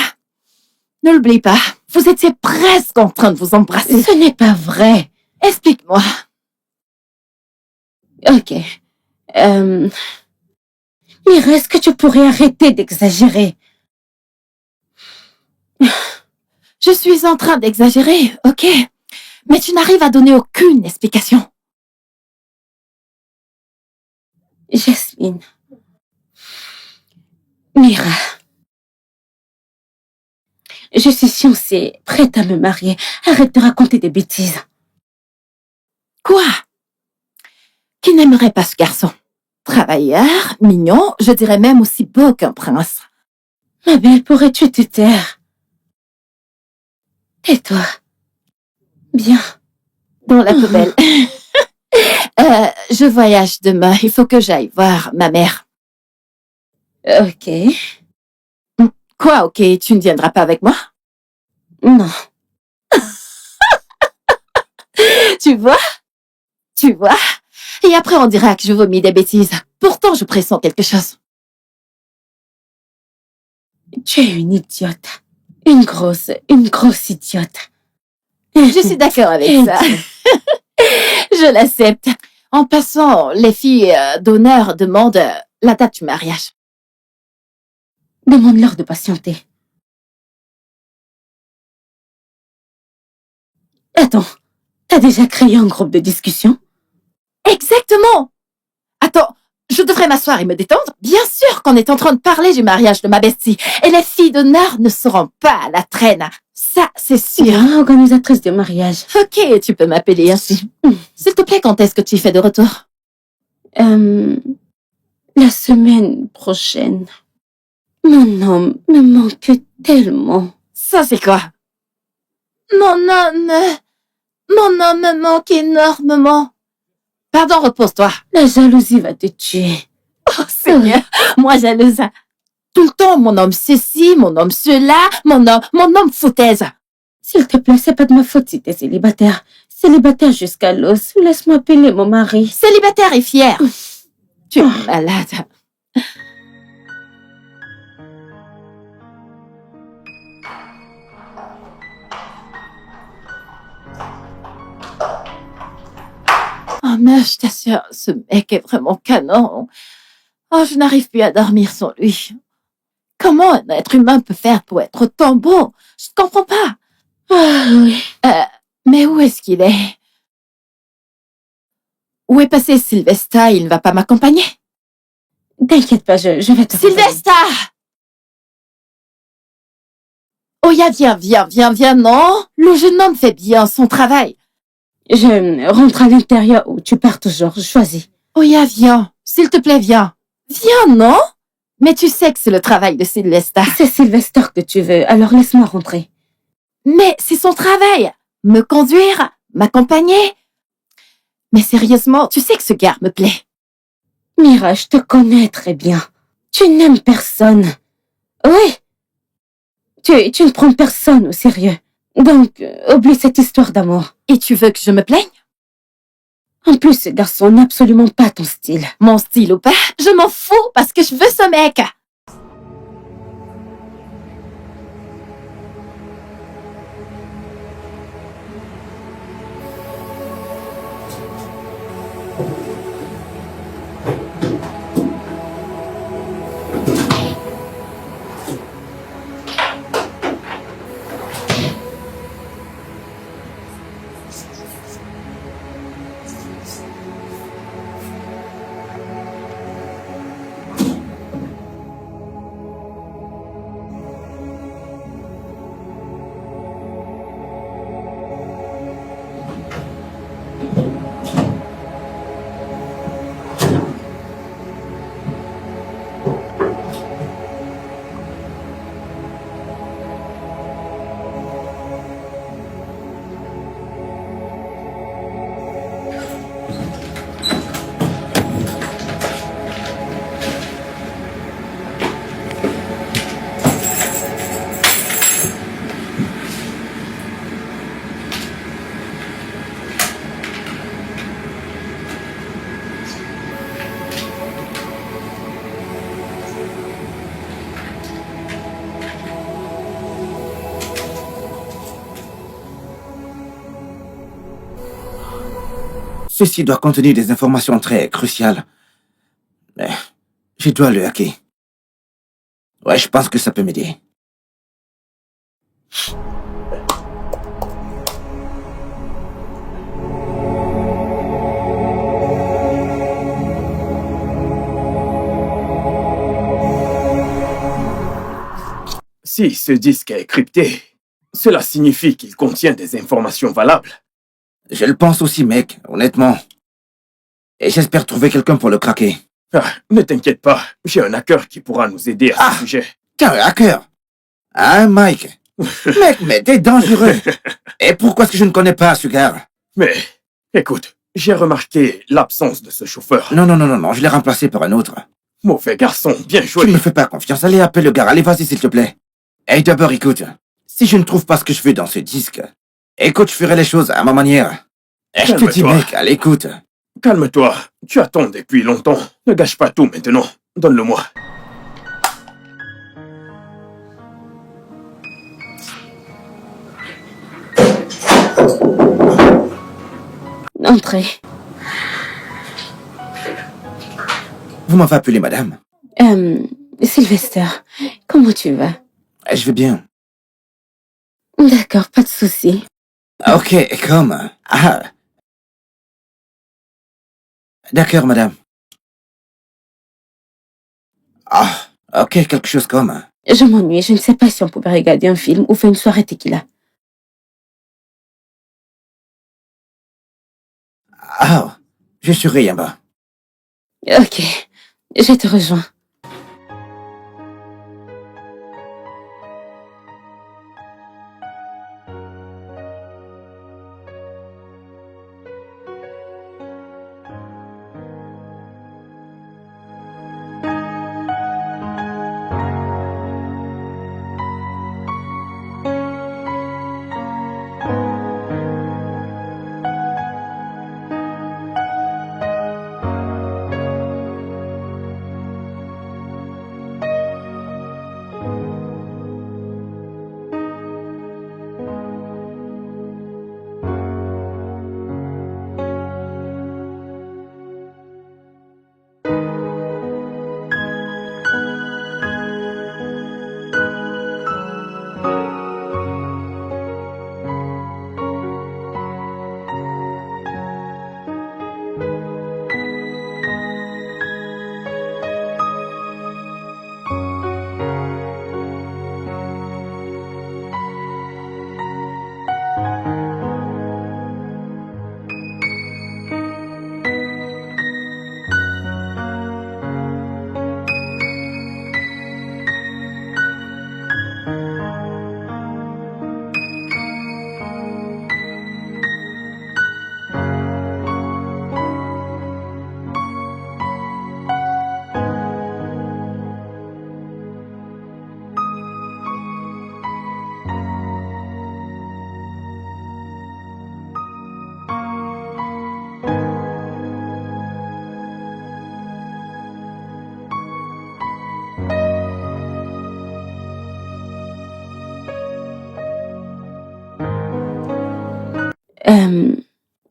[SPEAKER 4] Ne l'oublie pas, vous étiez presque en train de vous embrasser.
[SPEAKER 2] Ce n'est pas vrai.
[SPEAKER 4] Explique-moi.
[SPEAKER 2] Ok. Mira, est-ce que tu pourrais arrêter d'exagérer?
[SPEAKER 4] Je suis en train d'exagérer, ok? Mais tu n'arrives à donner aucune explication.
[SPEAKER 2] Jasmine. Mira. Je suis fiancée, prête à me marier. Arrête de raconter des bêtises.
[SPEAKER 4] Quoi? Qui n'aimerait pas ce garçon? Travailleur, mignon, je dirais même aussi beau qu'un prince.
[SPEAKER 2] Ma belle, pourrais-tu te taire? Tais-toi. Bien.
[SPEAKER 4] Dans la poubelle. Je voyage demain. Il faut que j'aille voir ma mère.
[SPEAKER 2] Ok.
[SPEAKER 4] Quoi, ok? Tu ne viendras pas avec moi?
[SPEAKER 2] Non.
[SPEAKER 4] Tu vois? Tu vois? Et après, on dira que je vomis des bêtises. Pourtant, je pressens quelque chose.
[SPEAKER 2] Tu es une idiote. Une grosse idiote.
[SPEAKER 4] Je suis d'accord avec ça. Je l'accepte. En passant, les filles d'honneur demandent la date du mariage.
[SPEAKER 2] Demande-leur de patienter. Attends, t'as déjà créé un groupe de discussion?
[SPEAKER 4] Exactement! Attends, je devrais m'asseoir et me détendre? Bien sûr qu'on est en train de parler du mariage de ma bestie. Et les filles d'honneur ne seront pas à la traîne. Ça, c'est sûr.
[SPEAKER 2] Bien, organisatrice de mariage.
[SPEAKER 4] Ok, tu peux m'appeler ainsi. S'il te plaît, quand est-ce que tu y fais de retour?
[SPEAKER 2] La semaine prochaine. Mon homme me manque tellement.
[SPEAKER 4] Ça, c'est quoi? Mon homme me manque énormément. Pardon, repose-toi.
[SPEAKER 2] La jalousie va te tuer.
[SPEAKER 4] Oh, Seigneur, moi jalouse. Tout le temps, mon homme ceci, mon homme cela, mon homme foutaise.
[SPEAKER 2] S'il te plaît, c'est pas de ma faute si t'es célibataire. Célibataire jusqu'à l'os. Laisse-moi appeler mon mari.
[SPEAKER 4] Célibataire et fier. Tu es malade. Oh, mais je t'assure, ce mec est vraiment canon. Oh, je n'arrive plus à dormir sans lui. Comment un être humain peut faire pour être autant beau? Je ne comprends pas.
[SPEAKER 2] Ah oui.
[SPEAKER 4] Mais où est-ce qu'il est? Où est passé Sylvester? Il ne va pas m'accompagner?
[SPEAKER 2] T'inquiète pas, je vais te...
[SPEAKER 4] Sylvester! Oya, viens, non? Le jeune homme fait bien son travail.
[SPEAKER 2] Je rentre à l'intérieur ou tu pars toujours, choisis.
[SPEAKER 4] Oya, viens. S'il te plaît, viens. Viens, non? Mais tu sais que c'est le travail de Sylvester.
[SPEAKER 2] C'est Sylvester que tu veux, alors laisse-moi rentrer.
[SPEAKER 4] Mais c'est son travail. Me conduire, m'accompagner. Mais sérieusement, tu sais que ce gars me plaît.
[SPEAKER 2] Mira, je te connais très bien. Tu n'aimes personne. Oui. Tu ne prends personne au sérieux. Donc, oublie cette histoire d'amour.
[SPEAKER 4] Et tu veux que je me plaigne?
[SPEAKER 2] En plus, ce garçon n'est absolument pas ton style.
[SPEAKER 4] Mon style ou pas, je m'en fous parce que je veux ce mec.
[SPEAKER 1] Ceci doit contenir des informations très cruciales. Mais je dois le hacker. Ouais, je pense que ça peut m'aider.
[SPEAKER 5] Si ce disque est crypté, cela signifie qu'il contient des informations valables.
[SPEAKER 1] Je le pense aussi, mec, honnêtement. Et j'espère trouver quelqu'un pour le craquer.
[SPEAKER 5] Ah, ne t'inquiète pas, j'ai un hacker qui pourra nous aider à ce sujet.
[SPEAKER 1] T'es un hacker? Hein, Mike? Mec, mais t'es dangereux. Et pourquoi est-ce que je ne connais pas ce gars?
[SPEAKER 5] Mais, écoute, j'ai remarqué l'absence de ce chauffeur.
[SPEAKER 1] Non, je l'ai remplacé par un autre.
[SPEAKER 5] Mauvais garçon, bien
[SPEAKER 1] Tu
[SPEAKER 5] joué.
[SPEAKER 1] ne me fais pas confiance, allez, appelle le gars, allez, vas-y, s'il te plaît. Et d'abord, écoute, si je ne trouve pas ce que je veux dans ce disque, écoute, je ferai les choses à ma manière. Et je te dis,
[SPEAKER 5] Calme-toi.
[SPEAKER 1] mec, allez, écoute.
[SPEAKER 5] Calme-toi, tu attends depuis longtemps. Ne gâche pas tout maintenant. Donne-le-moi.
[SPEAKER 2] Entrez.
[SPEAKER 1] Vous m'avez appelé, madame?
[SPEAKER 2] Sylvester, comment tu vas?
[SPEAKER 1] Je vais bien.
[SPEAKER 2] D'accord, pas de souci.
[SPEAKER 1] Ok, comme... Ah. D'accord, madame. Ah, ok, quelque chose comme...
[SPEAKER 2] Je m'ennuie, je ne sais pas si on pouvait regarder un film ou faire une soirée tequila.
[SPEAKER 1] Ah, je suis rien bas.
[SPEAKER 2] Ok, Je te rejoins.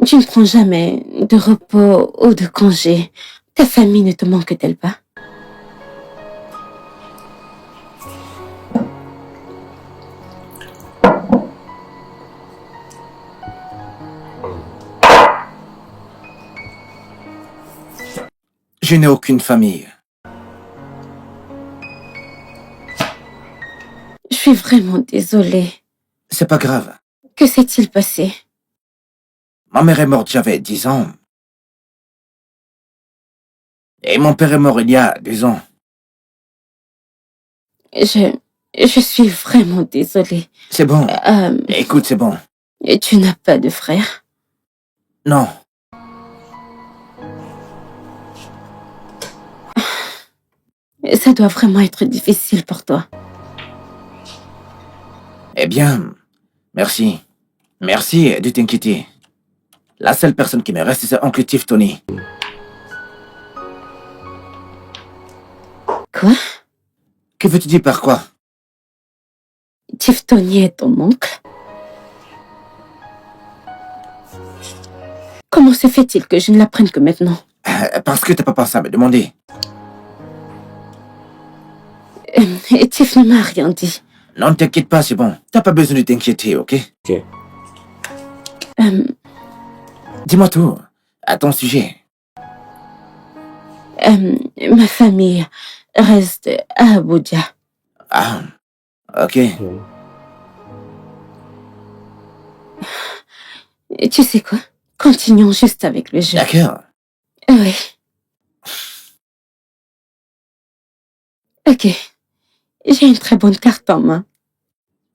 [SPEAKER 2] Tu ne prends jamais de repos ou de congé. Ta famille ne te manque-t-elle pas?
[SPEAKER 1] Je n'ai aucune famille.
[SPEAKER 2] Je suis vraiment désolée.
[SPEAKER 1] C'est pas grave.
[SPEAKER 2] Que s'est-il passé?
[SPEAKER 1] Ma mère est morte, j'avais 10 ans. Et mon père est mort il y a 2 ans.
[SPEAKER 2] Je suis vraiment désolée.
[SPEAKER 1] C'est bon. Écoute, c'est bon.
[SPEAKER 2] Et tu n'as pas de frère?
[SPEAKER 1] Non.
[SPEAKER 2] Ça doit vraiment être difficile pour toi.
[SPEAKER 1] Eh bien, merci. Merci de t'inquiéter. La seule personne qui me reste, c'est Oncle Tiff Tony.
[SPEAKER 2] Quoi?
[SPEAKER 1] Que veux-tu dire par quoi?
[SPEAKER 2] Tiff Tony est ton oncle? Comment se fait-il que je ne l'apprenne que maintenant?
[SPEAKER 1] Parce que t'as pas pensé à me demander.
[SPEAKER 2] Tiff ne m'a rien dit.
[SPEAKER 1] Non, t'inquiète pas, c'est bon. T'as pas besoin de t'inquiéter, ok? Dis-moi tout, à ton sujet.
[SPEAKER 2] Ma famille reste à Abuja.
[SPEAKER 1] Ah, ok.
[SPEAKER 2] Tu sais quoi? Continuons juste avec le jeu.
[SPEAKER 1] D'accord.
[SPEAKER 2] Oui. Ok. J'ai une très bonne carte en main.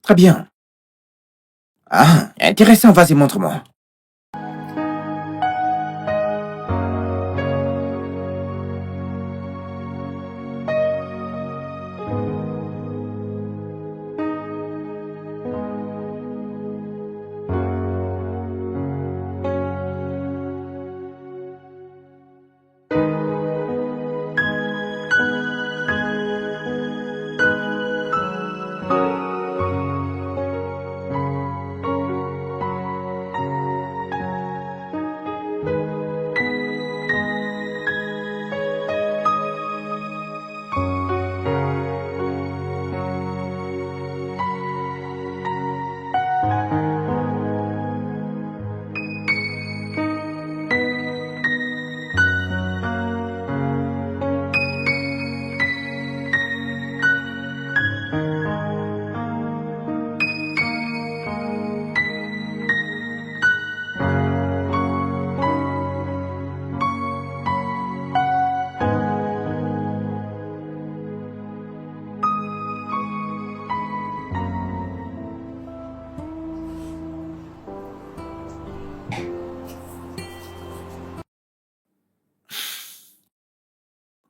[SPEAKER 1] Très bien. Ah, intéressant, vas-y, montre-moi.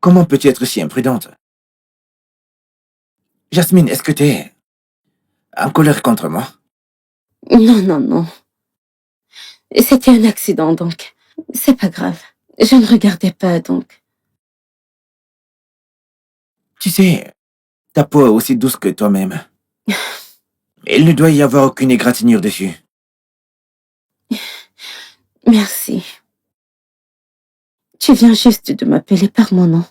[SPEAKER 1] Comment peux-tu être si imprudente? Jasmine, est-ce que t'es en colère contre moi?
[SPEAKER 2] Non, non, non. C'était un accident, donc c'est pas grave. Je ne regardais pas, donc...
[SPEAKER 1] Tu sais, ta peau est aussi douce que toi-même. Il ne doit y avoir aucune égratignure dessus.
[SPEAKER 2] Merci. Tu viens juste de m'appeler par mon nom.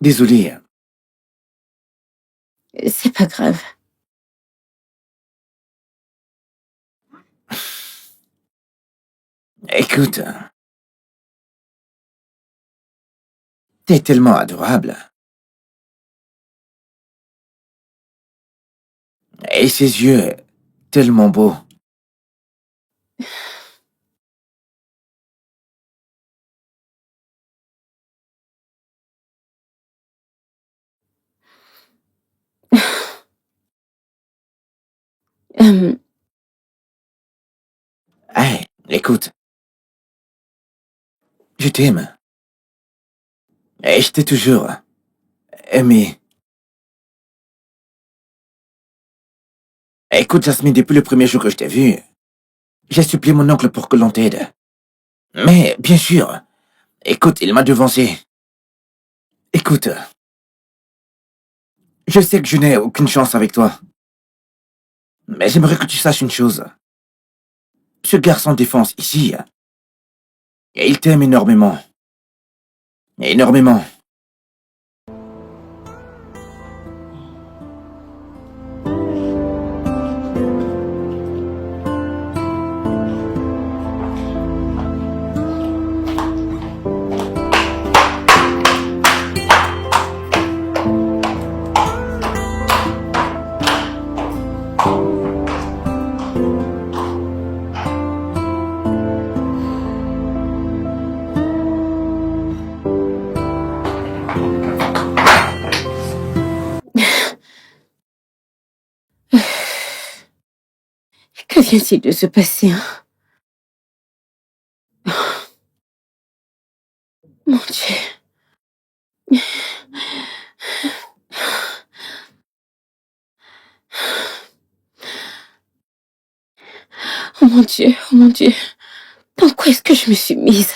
[SPEAKER 1] Désolé.
[SPEAKER 2] C'est pas grave.
[SPEAKER 1] Écoute, t'es tellement adorable. Et ses yeux, tellement beaux. Hey, écoute. Je t'aime. Et je t'ai toujours aimé. Écoute, Jasmine, depuis le premier jour que je t'ai vu, j'ai supplié mon oncle pour que l'on t'aide. Mais, bien sûr, écoute, il m'a devancé. Écoute, je sais que je n'ai aucune chance avec toi. Mais j'aimerais que tu saches une chose. Ce garçon défonce ici. Et il t'aime énormément. Énormément.
[SPEAKER 2] Que vient-il de se passer, hein? Mon Dieu. Oh mon Dieu, oh mon Dieu. Dans quoi est-ce que je me suis mise?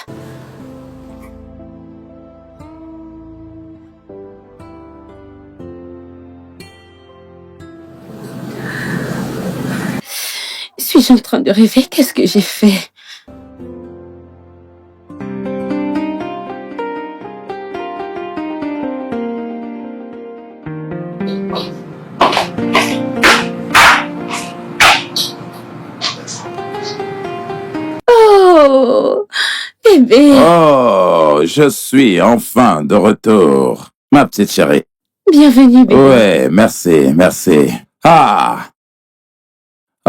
[SPEAKER 2] Suis-je en train de rêver? Qu'est-ce que j'ai fait? Oh, bébé.
[SPEAKER 3] Oh, je suis enfin de retour. Ma petite chérie.
[SPEAKER 2] Bienvenue, bébé.
[SPEAKER 3] Ouais, merci, merci. Ah!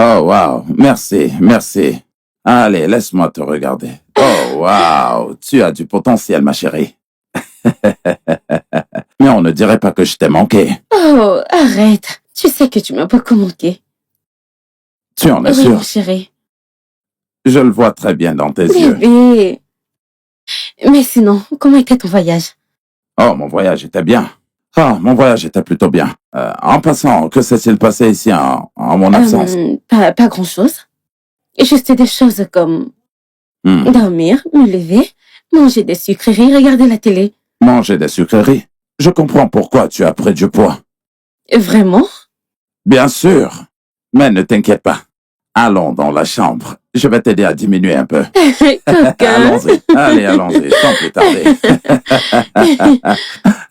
[SPEAKER 3] Oh, wow, merci, merci. Allez, laisse-moi te regarder. Oh, wow, tu as du potentiel, ma chérie. Mais on ne dirait pas que je t'ai manqué.
[SPEAKER 2] Oh, arrête. Tu sais que tu m'as beaucoup manqué.
[SPEAKER 3] Tu en es
[SPEAKER 2] Oui,
[SPEAKER 3] sûr?
[SPEAKER 2] mon chéri.
[SPEAKER 3] Je le vois très bien dans tes yeux.
[SPEAKER 2] Bébé. Mais sinon, comment était ton voyage?
[SPEAKER 3] Oh, mon voyage était bien. Ah, mon voyage était plutôt bien. En passant, que s'est-il passé ici en mon absence?
[SPEAKER 2] Pas grand-chose. Juste des choses comme dormir, me lever, manger des sucreries, regarder la télé.
[SPEAKER 3] Manger des sucreries? Je comprends pourquoi tu as pris du poids.
[SPEAKER 2] Vraiment?
[SPEAKER 3] Bien sûr. Mais ne t'inquiète pas. Allons dans la chambre. Je vais t'aider à diminuer un peu.
[SPEAKER 2] Coquin.
[SPEAKER 3] Allons-y. Allez, allons-y. Sans plus tarder.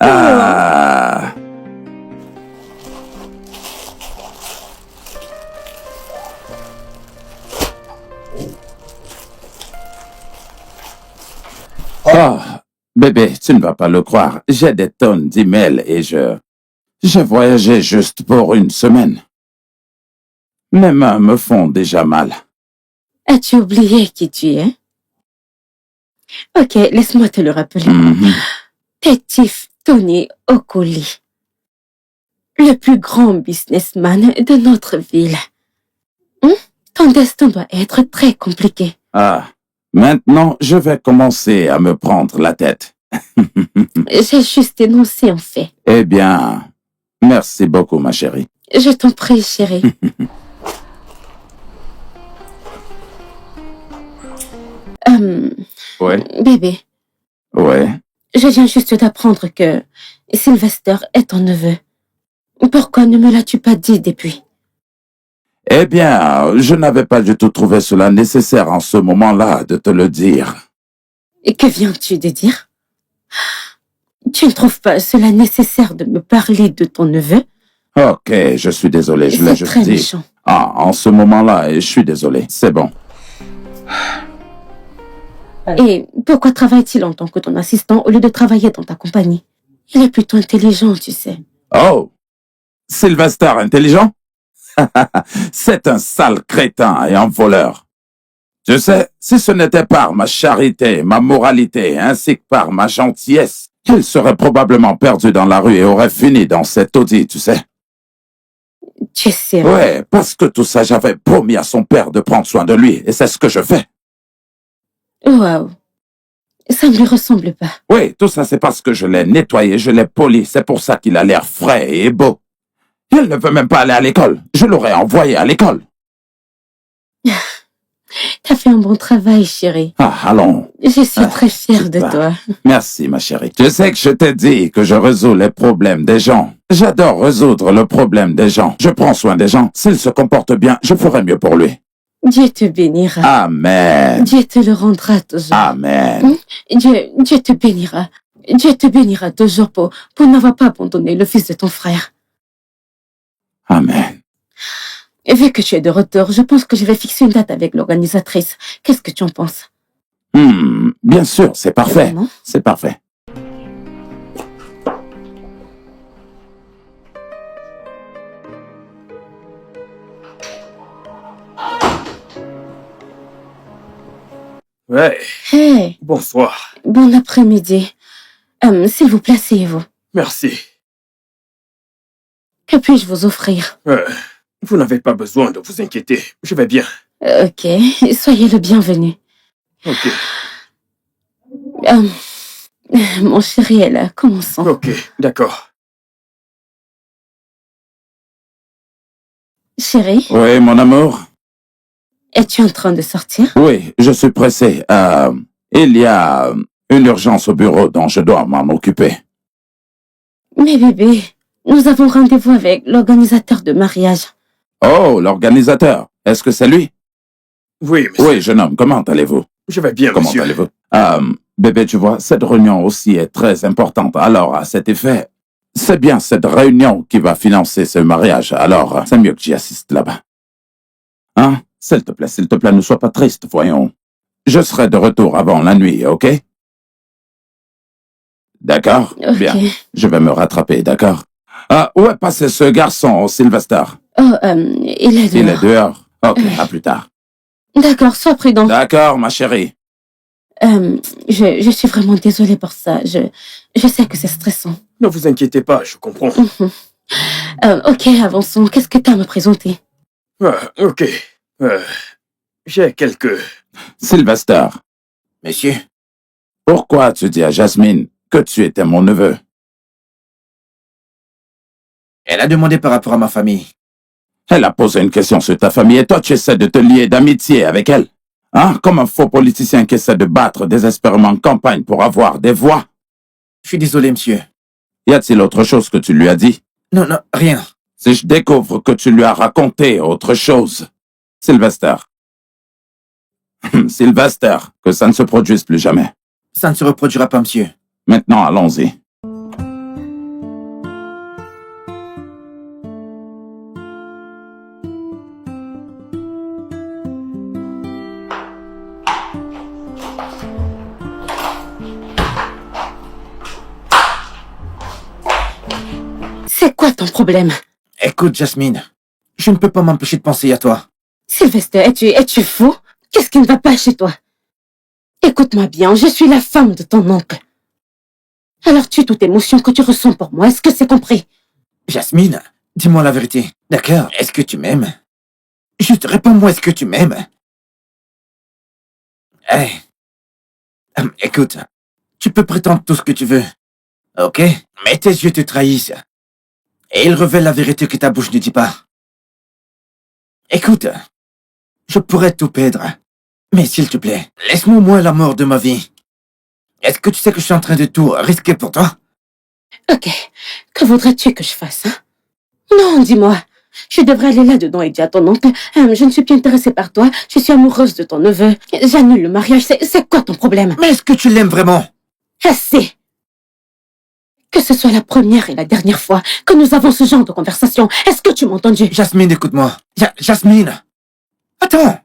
[SPEAKER 3] Ah. Oh, bébé, tu ne vas pas le croire. J'ai des tonnes d'emails et j'ai voyagé juste pour une semaine. Mes mains me font déjà mal.
[SPEAKER 2] As-tu oublié qui tu es? Ok, laisse-moi te le rappeler. Petit Tony Okoli. Le plus grand businessman de notre ville. Ton destin doit être très compliqué.
[SPEAKER 3] Ah, Maintenant, je vais commencer à me prendre la tête.
[SPEAKER 2] J'ai juste énoncé un fait.
[SPEAKER 3] Eh bien, merci beaucoup, ma chérie.
[SPEAKER 2] Je t'en prie, chérie.
[SPEAKER 3] Ouais,
[SPEAKER 2] Bébé,
[SPEAKER 3] ouais.
[SPEAKER 2] je viens juste d'apprendre que Sylvester est ton neveu. Pourquoi ne me l'as-tu pas dit depuis?
[SPEAKER 3] Eh bien, je n'avais pas du tout trouvé cela nécessaire en ce moment-là de te le dire.
[SPEAKER 2] Et que viens-tu de dire? Tu ne trouves pas cela nécessaire de me parler de ton neveu?
[SPEAKER 3] Ok, je suis désolé, je l'ai
[SPEAKER 2] C'est
[SPEAKER 3] juste
[SPEAKER 2] très
[SPEAKER 3] dit.
[SPEAKER 2] méchant.
[SPEAKER 3] Ah, en ce moment-là, je suis désolé. C'est bon.
[SPEAKER 2] Et pourquoi travaille-t-il en tant que ton assistant au lieu de travailler dans ta compagnie? Il est plutôt intelligent, tu sais.
[SPEAKER 3] Oh, Sylvester intelligent? C'est un sale crétin et un voleur. Tu sais, si ce n'était par ma charité, ma moralité, ainsi que par ma gentillesse, il serait probablement perdu dans la rue et aurait fini dans cet Audi, tu sais.
[SPEAKER 2] Tu es sérieux?
[SPEAKER 3] Ouais, parce que tout ça, j'avais promis à son père de prendre soin de lui, et c'est ce que je fais.
[SPEAKER 2] Waouh. Ça ne lui ressemble pas.
[SPEAKER 3] Oui, tout ça, c'est parce que je l'ai nettoyé, je l'ai poli, c'est pour ça qu'il a l'air frais et beau. Il ne veut même pas aller à l'école. Je l'aurais envoyé à l'école.
[SPEAKER 2] T'as fait un bon travail, chérie.
[SPEAKER 3] Ah, allons.
[SPEAKER 2] Je suis très fière de
[SPEAKER 3] super.
[SPEAKER 2] toi.
[SPEAKER 3] Merci, ma chérie. Je sais que je t'ai dit que je résous les problèmes des gens. J'adore résoudre le problème des gens. Je prends soin des gens. S'il se comporte bien, je ferai mieux pour lui.
[SPEAKER 2] Dieu te bénira.
[SPEAKER 3] Amen.
[SPEAKER 2] Dieu te le rendra toujours.
[SPEAKER 3] Amen.
[SPEAKER 2] Dieu te bénira. Dieu te bénira toujours pour n'avoir pas abandonné le fils de ton frère.
[SPEAKER 3] Amen.
[SPEAKER 2] Et vu que tu es de retour, je pense que je vais fixer une date avec l'organisatrice. Qu'est-ce que tu en penses?
[SPEAKER 3] Bien sûr, c'est parfait.
[SPEAKER 2] Vraiment?
[SPEAKER 3] C'est parfait.
[SPEAKER 5] Ouais,
[SPEAKER 2] Hey,
[SPEAKER 5] bonsoir.
[SPEAKER 2] bon après-midi. S'il vous plaît, asseyez-vous.
[SPEAKER 5] Merci.
[SPEAKER 2] Que puis-je vous offrir?
[SPEAKER 5] Vous n'avez pas besoin de vous inquiéter. Je vais bien.
[SPEAKER 2] Ok, soyez le bienvenu.
[SPEAKER 5] Ok,
[SPEAKER 2] Mon chéri est là, commençons.
[SPEAKER 5] ok, d'accord.
[SPEAKER 2] Chéri,
[SPEAKER 3] Oui, mon amour.
[SPEAKER 2] es-tu en train de sortir?
[SPEAKER 3] Oui, je suis pressé. Il y a une urgence au bureau dont je dois m'en occuper.
[SPEAKER 2] Mais bébé, nous avons rendez-vous avec l'organisateur de mariage.
[SPEAKER 3] Oh, l'organisateur. Est-ce que c'est lui?
[SPEAKER 5] Oui, monsieur.
[SPEAKER 3] Oui, jeune homme, comment allez-vous?
[SPEAKER 5] Je vais bien,
[SPEAKER 3] Comment
[SPEAKER 5] monsieur.
[SPEAKER 3] allez-vous? Bébé, tu vois, cette réunion aussi est très importante. Alors, à cet effet, c'est bien cette réunion qui va financer ce mariage. Alors, c'est mieux que j'y assiste là-bas. Hein? S'il te plaît, ne sois pas triste, voyons. Je serai de retour avant la nuit, ok? D'accord?
[SPEAKER 2] Ok.
[SPEAKER 3] Bien. Je vais me rattraper, d'accord? Où est passé ce garçon, Sylvester?
[SPEAKER 2] Oh, il est dehors.
[SPEAKER 3] Il est dehors. Ok, à plus tard.
[SPEAKER 2] D'accord, sois prudent.
[SPEAKER 3] D'accord, ma chérie.
[SPEAKER 2] Je suis vraiment désolée pour ça. Je sais que c'est stressant.
[SPEAKER 5] Ne vous inquiétez pas, je comprends.
[SPEAKER 2] Ok, avançons. Qu'est-ce que tu as à me présenter?
[SPEAKER 5] Ok. J'ai quelques...
[SPEAKER 3] Sylvester,
[SPEAKER 1] Monsieur,
[SPEAKER 3] pourquoi tu dis à Jasmine que tu étais mon neveu?
[SPEAKER 1] elle a demandé par rapport à ma famille.
[SPEAKER 3] Elle a posé une question sur ta famille et toi tu essaies de te lier d'amitié avec elle. Hein? Comme un faux politicien qui essaie de battre désespérément en campagne pour avoir des voix.
[SPEAKER 1] Je suis désolé, monsieur.
[SPEAKER 3] Y a-t-il autre chose que tu lui as dit?
[SPEAKER 1] Non, non, rien.
[SPEAKER 3] Si je découvre que tu lui as raconté autre chose, Sylvester. Sylvester, que ça ne se produise plus jamais.
[SPEAKER 1] Ça ne se reproduira pas, monsieur.
[SPEAKER 3] Maintenant, allons-y.
[SPEAKER 2] C'est quoi ton problème?
[SPEAKER 1] Écoute, Jasmine, je ne peux pas m'empêcher de penser à toi.
[SPEAKER 2] Sylvester, es-tu fou? Qu'est-ce qui ne va pas chez toi? Écoute-moi bien, je suis la femme de ton oncle. Alors tue toute émotion que tu ressens pour moi, est-ce que c'est compris?
[SPEAKER 1] Jasmine, dis-moi la vérité. D'accord, est-ce que tu m'aimes? Juste réponds-moi, est-ce que tu m'aimes? Hey. Écoute, tu peux prétendre tout ce que tu veux, ok? Mais tes yeux te trahissent. Et ils révèlent la vérité que ta bouche ne dit pas. Écoute, je pourrais tout perdre. Mais s'il te plaît, laisse-moi au moins la mort de ma vie. Est-ce que tu sais que je suis en train de tout risquer pour toi?
[SPEAKER 2] Ok. Que voudrais-tu que je fasse, hein? Non, dis-moi. Je devrais aller là-dedans et dire à ton oncle, je ne suis plus intéressée par toi, je suis amoureuse de ton neveu. J'annule le mariage, c'est quoi ton problème?
[SPEAKER 1] Mais est-ce que tu l'aimes vraiment?
[SPEAKER 2] Assez! Que ce soit la première et la dernière fois que nous avons ce genre de conversation. Est-ce que tu m'as entendu?
[SPEAKER 1] Jasmine, écoute-moi. Jasmine! Attends!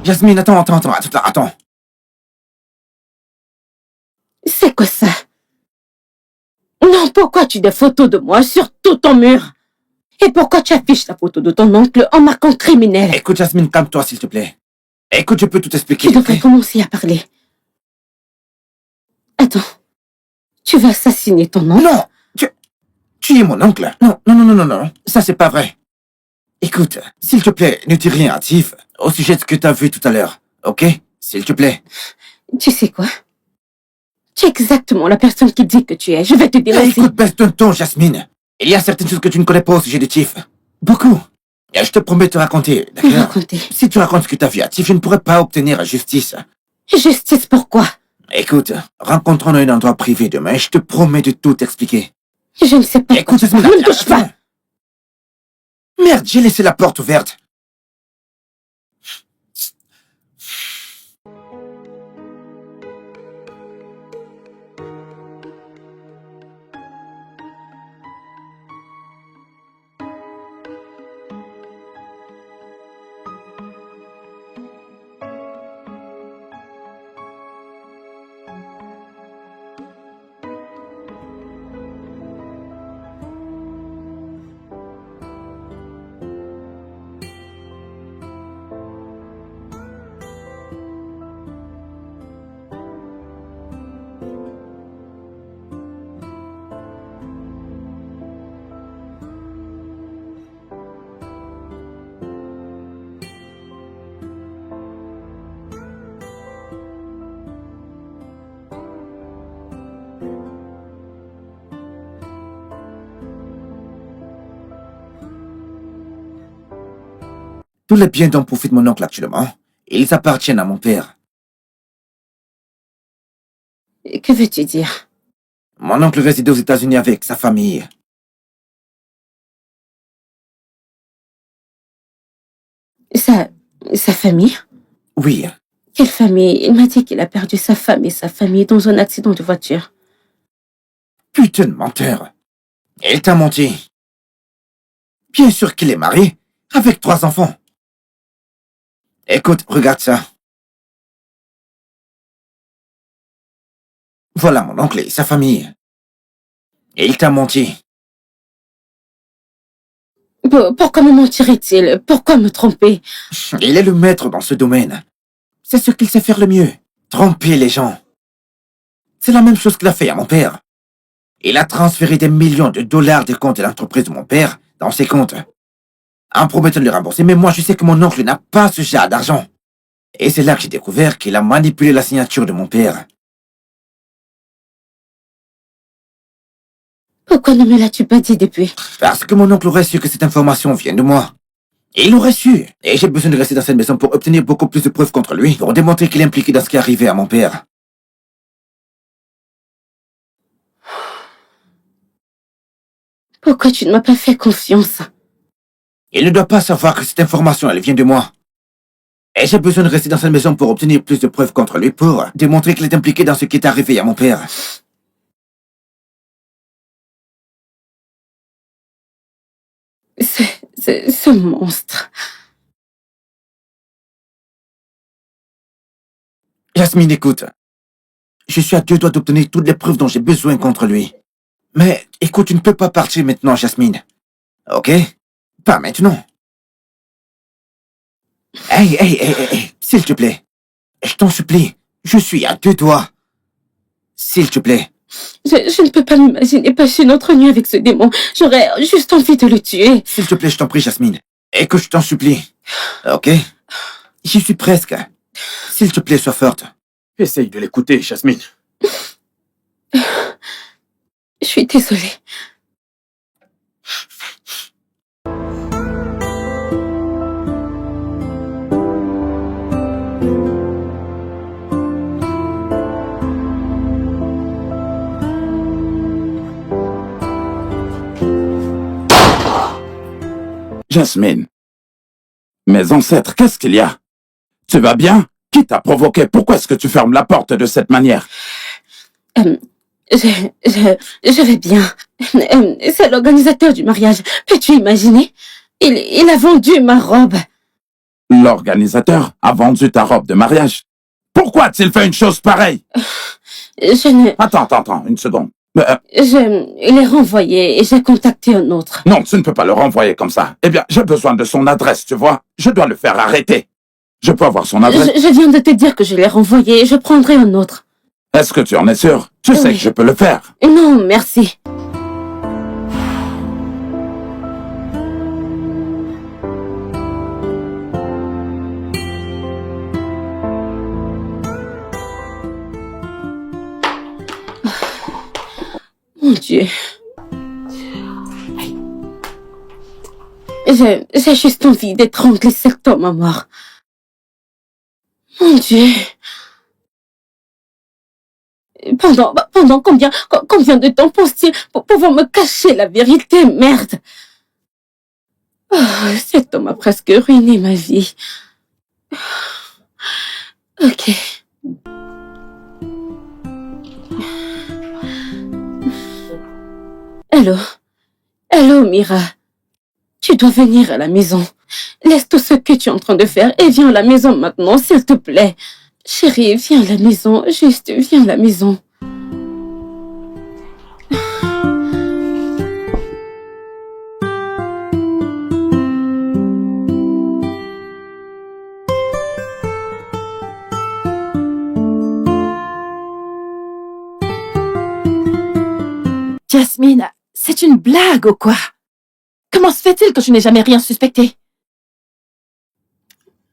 [SPEAKER 1] Jasmine, attends.
[SPEAKER 2] C'est quoi ça? Non, pourquoi tu as des photos de moi sur tout ton mur? Et pourquoi tu affiches la photo de ton oncle en marquant criminel?
[SPEAKER 1] Écoute, Jasmine, calme-toi, s'il te plaît. Écoute, je peux tout expliquer.
[SPEAKER 2] Tu devrais commencer à parler. Attends. Tu vas assassiner ton oncle?
[SPEAKER 1] Non! Tu es mon oncle. Non. Ça, c'est pas vrai. Écoute, s'il te plaît, ne dis rien à Tiff au sujet de ce que t'as vu tout à l'heure, ok? S'il te plaît.
[SPEAKER 2] Tu sais quoi? Tu es exactement la personne qui dit que tu es. Je vais te dire aussi.
[SPEAKER 1] Écoute, baisse ton ton, Jasmine. Il y a certaines choses que tu ne connais pas au sujet de Tiff. Beaucoup. Et je te promets de te raconter, d'accord?
[SPEAKER 2] Raconter.
[SPEAKER 1] Si tu racontes ce que t'as vu à Tiff, je ne pourrai pas obtenir justice.
[SPEAKER 2] Justice, pourquoi?
[SPEAKER 1] Écoute, rencontrons-nous à un endroit privé demain et je te promets de tout expliquer.
[SPEAKER 2] Je ne sais pas.
[SPEAKER 1] Écoute, Jasmine,
[SPEAKER 2] ne me touche pas.
[SPEAKER 1] Merde, j'ai laissé la porte ouverte. Tous les biens dont profite mon oncle actuellement, ils appartiennent à mon père.
[SPEAKER 2] Que veux-tu dire?
[SPEAKER 1] Mon oncle réside aux États-Unis avec sa famille.
[SPEAKER 2] Sa famille?
[SPEAKER 1] Oui,
[SPEAKER 2] Quelle famille? Il m'a dit qu'il a perdu sa femme et sa famille dans un accident de voiture.
[SPEAKER 1] putain de menteur. Il t'a menti. Bien sûr qu'il est marié, avec 3 enfants. Écoute, regarde ça. Voilà mon oncle et sa famille. Et il t'a menti.
[SPEAKER 2] Pourquoi me mentirait-il? Pourquoi me tromper?
[SPEAKER 1] Il est le maître dans ce domaine. C'est ce qu'il sait faire le mieux. Tromper les gens. C'est la même chose qu'il a fait à mon père. Il a transféré des millions de dollars des comptes de l'entreprise de mon père dans ses comptes, en promettant de le rembourser. Mais moi, je sais que mon oncle n'a pas ce genre d'argent. Et c'est là que j'ai découvert qu'il a manipulé la signature de mon père.
[SPEAKER 2] Pourquoi ne me l'as-tu pas dit depuis?
[SPEAKER 1] Parce que mon oncle aurait su que cette information vient de moi. Il aurait su. Et j'ai besoin de rester dans cette maison pour obtenir beaucoup plus de preuves contre lui, pour démontrer qu'il est impliqué dans ce qui est arrivé à mon père.
[SPEAKER 2] Pourquoi tu ne m'as pas fait confiance?
[SPEAKER 1] Il ne doit pas savoir que cette information, elle vient de moi. Et j'ai besoin de rester dans cette maison pour obtenir plus de preuves contre lui, pour démontrer qu'il est impliqué dans ce qui est arrivé à mon père.
[SPEAKER 2] Ce monstre.
[SPEAKER 1] Jasmine, écoute. Je suis à 2 doigts d'obtenir toutes les preuves dont j'ai besoin contre lui. Mais, écoute, tu ne peux pas partir maintenant, Jasmine. Ok? Pas maintenant. Hey, s'il te plaît. Je t'en supplie. Je suis à 2 doigts. S'il te plaît.
[SPEAKER 2] Je ne peux pas m'imaginer passer une autre nuit avec ce démon. J'aurais juste envie de le tuer.
[SPEAKER 1] S'il te plaît, je t'en prie, Jasmine. Et que je t'en supplie. Ok? J'y suis presque. S'il te plaît, sois forte.
[SPEAKER 5] Essaye de l'écouter, Jasmine.
[SPEAKER 2] Je suis désolée.
[SPEAKER 3] Jasmine. Mes ancêtres, qu'est-ce qu'il y a? Tu vas bien? Qui t'a provoqué? Pourquoi est-ce que tu fermes la porte de cette manière?
[SPEAKER 2] Je vais bien. C'est l'organisateur du mariage. Peux-tu imaginer? Il a vendu ma robe.
[SPEAKER 3] L'organisateur a vendu ta robe de mariage. Pourquoi a-t-il fait une chose pareille? Attends, une seconde.
[SPEAKER 2] Il est renvoyé et j'ai contacté un autre.
[SPEAKER 3] Non, tu ne peux pas le renvoyer comme ça. Eh bien, j'ai besoin de son adresse, tu vois. Je dois le faire arrêter. Je peux avoir son adresse?
[SPEAKER 2] Je viens de te dire que je l'ai renvoyé et je prendrai un autre.
[SPEAKER 3] Est-ce que tu en es sûr? Tu sais que je peux le faire.
[SPEAKER 2] Non, merci. Mon Dieu. J'ai juste envie d'étrangler cet homme à mort. Mon Dieu. Pendant combien de temps pense-t-il pour pouvoir me cacher la vérité? Merde. Oh, cet homme a presque ruiné ma vie. Ok. Allô, Mira. Tu dois venir à la maison. Laisse tout ce que tu es en train de faire et viens à la maison maintenant, s'il te plaît. Chérie, viens à la maison. Juste, viens à la maison.
[SPEAKER 4] Jasmine, c'est une blague ou quoi? Comment se fait-il que je n'ai jamais rien suspecté?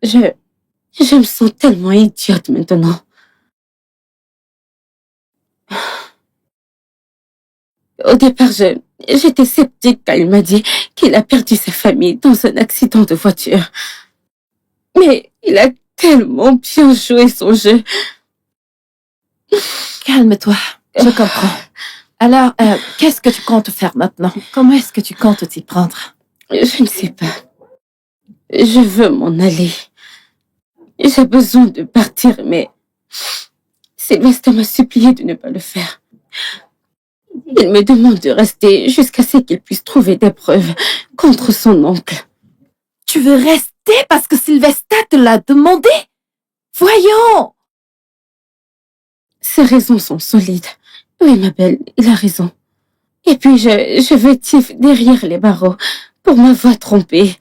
[SPEAKER 2] Je me sens tellement idiote maintenant. Au départ, j'étais sceptique quand il m'a dit qu'il a perdu sa famille dans un accident de voiture. Mais il a tellement bien joué son jeu.
[SPEAKER 4] Calme-toi, je comprends. Alors, qu'est-ce que tu comptes faire maintenant? Comment est-ce que tu comptes t'y prendre?
[SPEAKER 2] Je ne sais pas. Je veux m'en aller. J'ai besoin de partir, mais Sylvester m'a supplié de ne pas le faire. Il me demande de rester jusqu'à ce qu'il puisse trouver des preuves contre son oncle.
[SPEAKER 4] Tu veux rester parce que Sylvester te l'a demandé? Voyons!
[SPEAKER 2] Ses raisons sont solides. Oui, ma belle, il a raison. Et puis, je veux Tiff derrière les barreaux pour m'avoir trompée.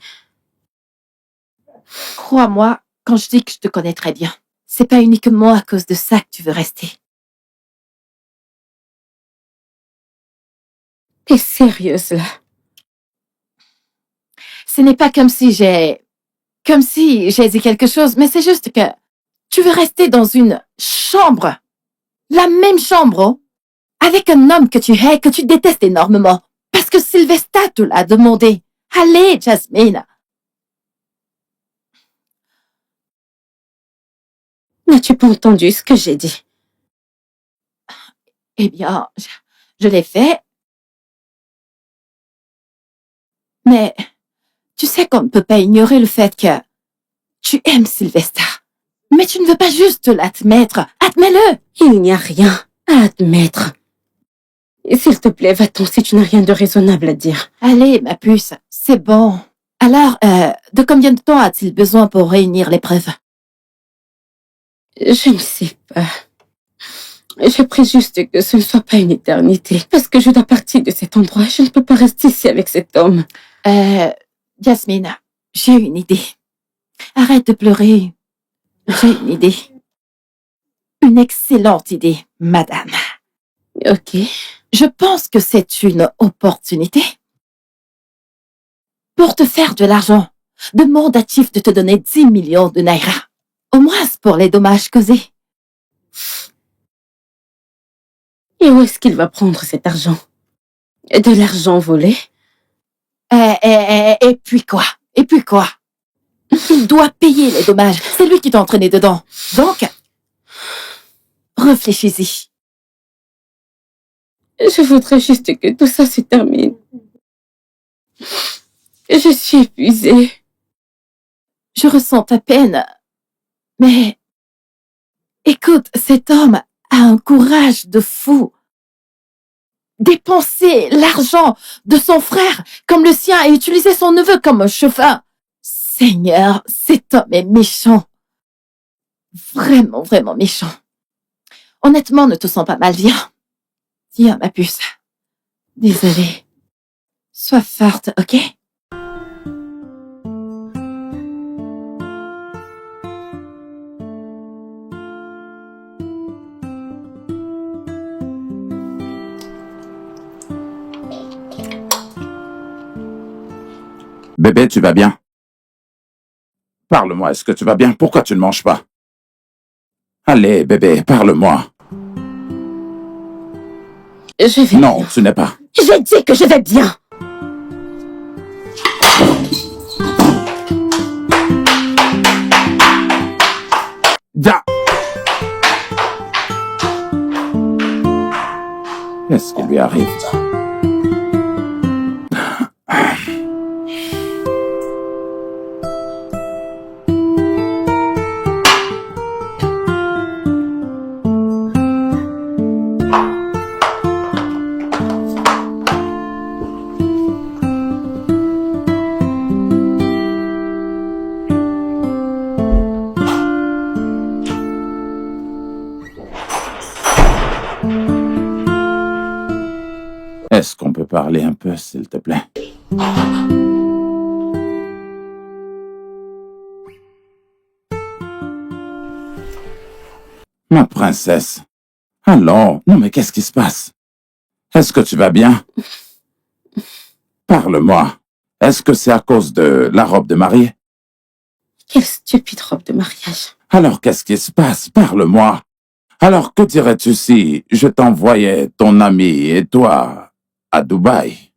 [SPEAKER 4] Crois-moi, quand je dis que je te connais très bien, c'est pas uniquement à cause de ça que tu veux rester.
[SPEAKER 2] T'es sérieuse, là?
[SPEAKER 4] Ce n'est pas comme si j'ai dit quelque chose, mais c'est juste que tu veux rester dans une chambre. La même chambre, oh, avec un homme que tu hais, que tu détestes énormément. Parce que Sylvester te l'a demandé. Allez, Jasmine.
[SPEAKER 2] N'as-tu pas entendu ce que j'ai dit?
[SPEAKER 4] Eh bien, je l'ai fait. Mais tu sais qu'on ne peut pas ignorer le fait que tu aimes Sylvester. Mais tu ne veux pas juste l'admettre. Admets-le.
[SPEAKER 2] Il n'y a rien à admettre. Et s'il te plaît, va-t'en si tu n'as rien de raisonnable à dire.
[SPEAKER 4] Allez, ma puce, c'est bon. Alors, de combien de temps a-t-il besoin pour réunir les preuves?
[SPEAKER 2] Je ne sais pas. Je prie juste que ce ne soit pas une éternité. Parce que je dois partir de cet endroit. Je ne peux pas rester ici avec cet homme.
[SPEAKER 4] Jasmine, j'ai une idée. Arrête de pleurer. J'ai une idée. Une excellente idée, madame.
[SPEAKER 2] Ok.
[SPEAKER 4] Je pense que c'est une opportunité pour te faire de l'argent. Demande à Chief de te donner 10 millions de naira. Au moins pour les dommages causés.
[SPEAKER 2] Et où est-ce qu'il va prendre cet argent? De l'argent volé?
[SPEAKER 4] Et puis quoi? Et puis quoi? Il doit payer les dommages. C'est lui qui t'a entraîné dedans. Donc, réfléchis-y.
[SPEAKER 2] Je voudrais juste que tout ça se termine. Je suis épuisée.
[SPEAKER 4] Je ressens ta peine. Mais, écoute, cet homme a un courage de fou. Dépenser l'argent de son frère comme le sien et utiliser son neveu comme un chauffeur. Seigneur, cet homme est méchant. Vraiment, vraiment méchant. Honnêtement, ne te sens pas mal, viens. Viens, ma puce. Désolée. Sois forte, ok?
[SPEAKER 3] Bébé, tu vas bien? Parle-moi, est-ce que tu vas bien? Pourquoi tu ne manges pas? Allez, bébé, parle-moi.
[SPEAKER 2] Je vais
[SPEAKER 3] Non,
[SPEAKER 2] bien.
[SPEAKER 3] tu n'es pas.
[SPEAKER 2] J'ai dit que je vais bien.
[SPEAKER 3] Da! Qu'est-ce qui lui arrive? Est-ce qu'on peut parler un peu, s'il te plaît? Ma princesse. Allons, non mais qu'est-ce qui se passe? Est-ce que tu vas bien? Parle-moi. Est-ce que c'est à cause de la robe de mariée?
[SPEAKER 2] Quelle stupide robe de mariage.
[SPEAKER 3] Alors qu'est-ce qui se passe? Parle-moi. Alors que dirais-tu si je t'envoyais ton ami et toi à Dubaï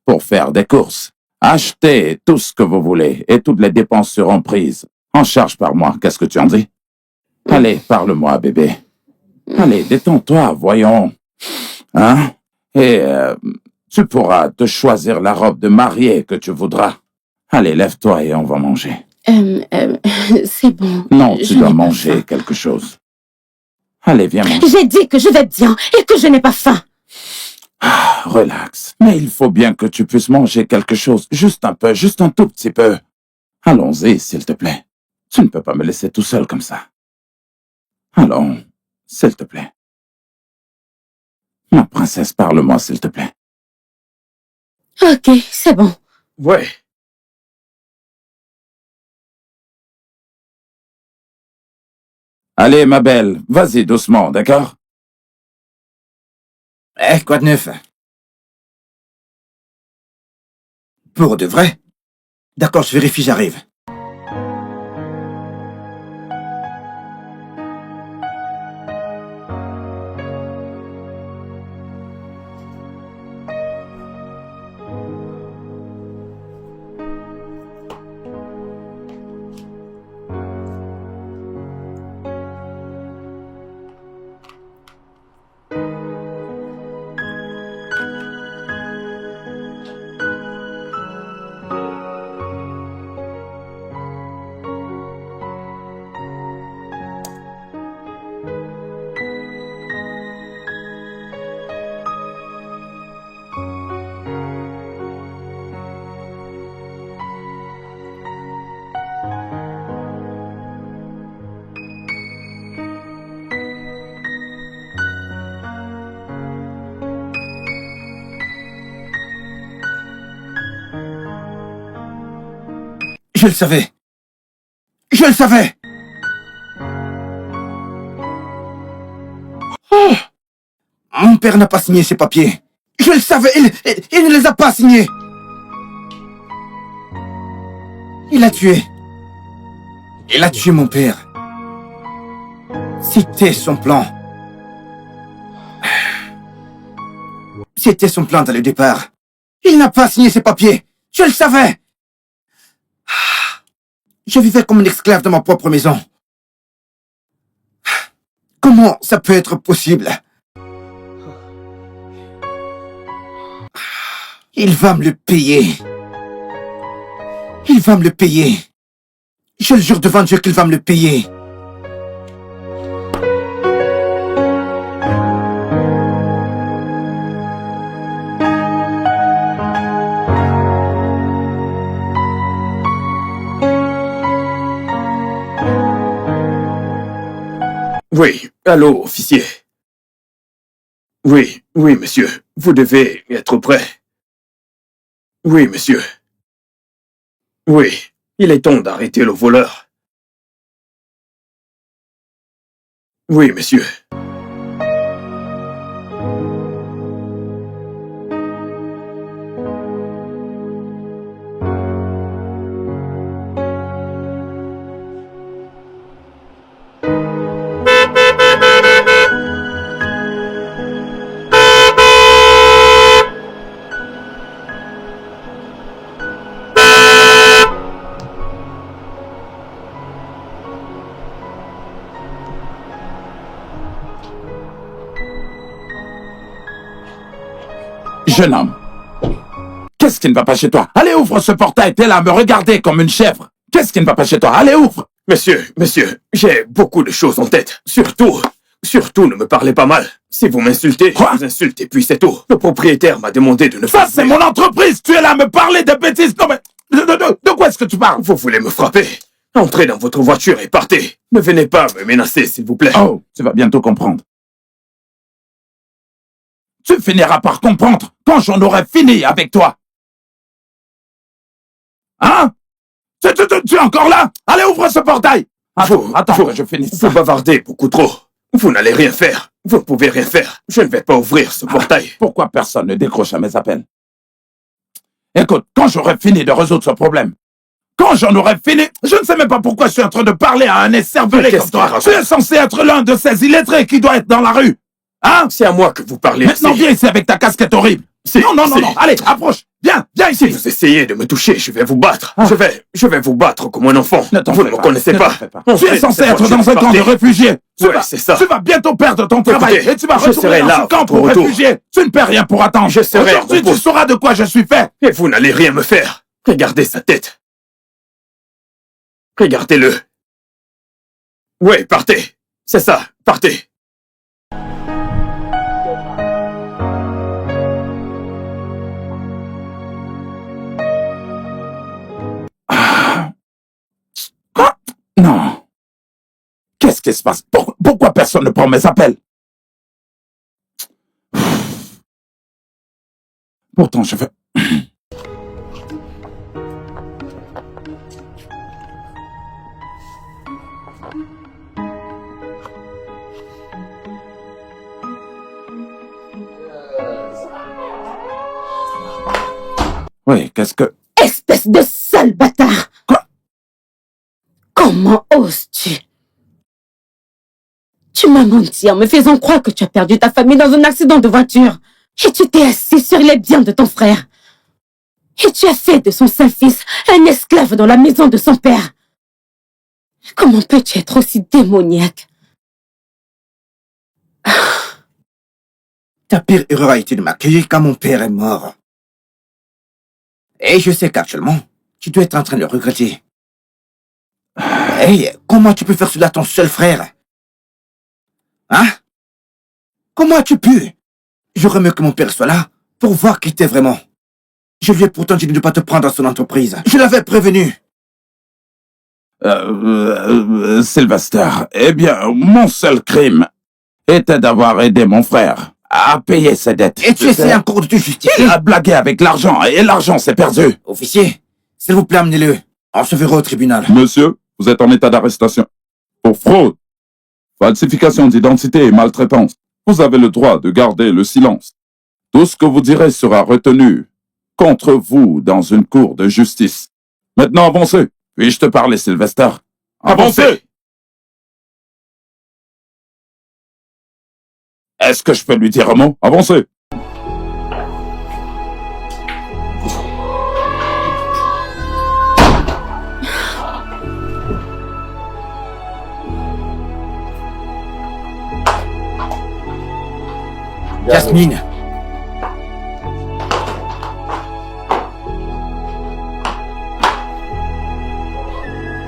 [SPEAKER 3] pour faire des courses? Achetez tout ce que vous voulez et toutes les dépenses seront prises en charge par moi. Qu'est-ce que tu en dis? Allez, parle-moi, bébé. Allez, détends-toi, voyons. Hein? Et tu pourras te choisir la robe de mariée que tu voudras. Allez, lève-toi et on va manger.
[SPEAKER 2] C'est bon.
[SPEAKER 3] Non,
[SPEAKER 2] Je
[SPEAKER 3] tu dois
[SPEAKER 2] n'ai pas
[SPEAKER 3] manger
[SPEAKER 2] faim.
[SPEAKER 3] quelque chose. Allez, viens manger.
[SPEAKER 2] J'ai dit que je vais bien et que je n'ai pas faim.
[SPEAKER 3] Ah, relax. Mais il faut bien que tu puisses manger quelque chose. Juste un peu, juste un tout petit peu. Allons-y, s'il te plaît. Tu ne peux pas me laisser tout seul comme ça. Allons, s'il te plaît. Ma princesse, parle-moi, s'il te plaît.
[SPEAKER 2] Ok, c'est bon.
[SPEAKER 5] Ouais.
[SPEAKER 3] Allez, ma belle, vas-y doucement, d'accord?
[SPEAKER 1] Eh, quoi de neuf? Pour de vrai? D'accord, je vérifie, j'arrive. Je le savais. Je le savais. Oh. Mon père n'a pas signé ces papiers. Je le savais, il ne les a pas signés. Il a tué. Il a tué mon père. C'était son plan. C'était son plan dès le départ. Il n'a pas signé ces papiers. Je le savais. Je vivais comme un esclave dans ma propre maison. Comment ça peut être possible? Il va me le payer. Il va me le payer. Je le jure devant Dieu qu'il va me le payer.
[SPEAKER 5] Oui, allô, officier. Oui, monsieur. Vous devez être prêt. Oui, monsieur. Oui, il est temps d'arrêter le voleur. Oui, monsieur.
[SPEAKER 3] Jeune homme, qu'est-ce qui ne va pas chez toi? Allez, ouvre ce portail, t'es là à me regarder comme une chèvre. Qu'est-ce qui ne va pas chez toi? Allez, ouvre!
[SPEAKER 5] Monsieur, j'ai beaucoup de choses en tête. Surtout, ne me parlez pas mal. Si vous m'insultez,
[SPEAKER 3] Quoi?
[SPEAKER 5] je vous insulte et puis c'est tout. Le propriétaire m'a demandé de ne
[SPEAKER 3] Ça,
[SPEAKER 5] pas...
[SPEAKER 3] c'est mon entreprise! Tu es là à me parler de bêtises! Non, mais... De quoi est-ce que tu parles?
[SPEAKER 5] Vous voulez me frapper? Entrez dans votre voiture et partez. Ne venez pas me menacer, s'il vous plaît.
[SPEAKER 3] Oh, tu vas bientôt comprendre. Tu finiras par comprendre quand j'en aurai fini avec toi. Hein? Tu es encore là? Allez, ouvre ce portail! Attends que je finisse ça.
[SPEAKER 5] Vous bavardez beaucoup trop. Vous n'allez rien faire. Vous ne pouvez rien faire. Je ne vais pas ouvrir ce portail.
[SPEAKER 3] Pourquoi personne ne décroche à mes appels? Écoute, quand j'aurai fini de résoudre ce problème, quand j'en aurai fini, je ne sais même pas pourquoi je suis en train de parler à un écervelé comme toi. Tu es censé être l'un de ces illettrés qui doit être dans la rue. Hein?
[SPEAKER 5] C'est à moi que vous parlez.
[SPEAKER 3] Maintenant, viens ici avec ta casquette horrible. Non. Allez, approche. Viens
[SPEAKER 5] Si
[SPEAKER 3] ici.
[SPEAKER 5] vous essayez de me toucher, je vais vous battre. Je vais vous battre comme un enfant. Vous ne me connaissez pas.
[SPEAKER 3] Tu es censé être dans un camp de réfugiés.
[SPEAKER 5] C'est ça.
[SPEAKER 3] Tu vas bientôt perdre ton travail et tu vas retourner dans ce camp pour réfugiés. Tu ne perds rien pour attendre. Aujourd'hui, tu sauras de quoi je suis fait.
[SPEAKER 5] Et vous n'allez rien me faire. Regardez sa tête. Regardez-le. Ouais, partez. C'est ça, partez.
[SPEAKER 3] Quoi? Non. Qu'est-ce qui se passe? Pourquoi personne ne prend mes appels? Pourtant, je fais... Oui, qu'est-ce que...
[SPEAKER 2] Espèce de sale bâtard!
[SPEAKER 3] Quoi?
[SPEAKER 2] Comment oses-tu? Tu m'as menti en me faisant croire que tu as perdu ta famille dans un accident de voiture. Et tu t'es assis sur les biens de ton frère. Et tu as fait de son seul fils un esclave dans la maison de son père. Comment peux-tu être aussi démoniaque?
[SPEAKER 1] Ta pire erreur a été de m'accueillir quand mon père est mort. Et je sais qu'actuellement, tu dois être en train de le regretter. Hey, comment tu peux faire cela à ton seul frère? Hein? Comment as-tu pu? J'aurais mieux que mon père soit là pour voir qui t'es vraiment. Je lui ai pourtant dit de ne pas te prendre dans son entreprise. Je l'avais prévenu.
[SPEAKER 3] Sylvester, eh bien, mon seul crime était d'avoir aidé mon frère à payer ses dettes.
[SPEAKER 1] Et tu essaies encore de te justifier?
[SPEAKER 3] Il a blagué avec l'argent et l'argent s'est perdu.
[SPEAKER 1] Officier, s'il vous plaît, amenez-le. On se verra au tribunal.
[SPEAKER 3] Monsieur, Vous êtes en état d'arrestation. Pour fraude, falsification d'identité et maltraitance. Vous avez le droit de garder le silence. Tout ce que vous direz sera retenu contre vous dans une cour de justice. Maintenant, avancez. Puis-je te parler, Sylvester? Avancez! Est-ce que je peux lui dire un mot? Avancez!
[SPEAKER 1] Jasmine!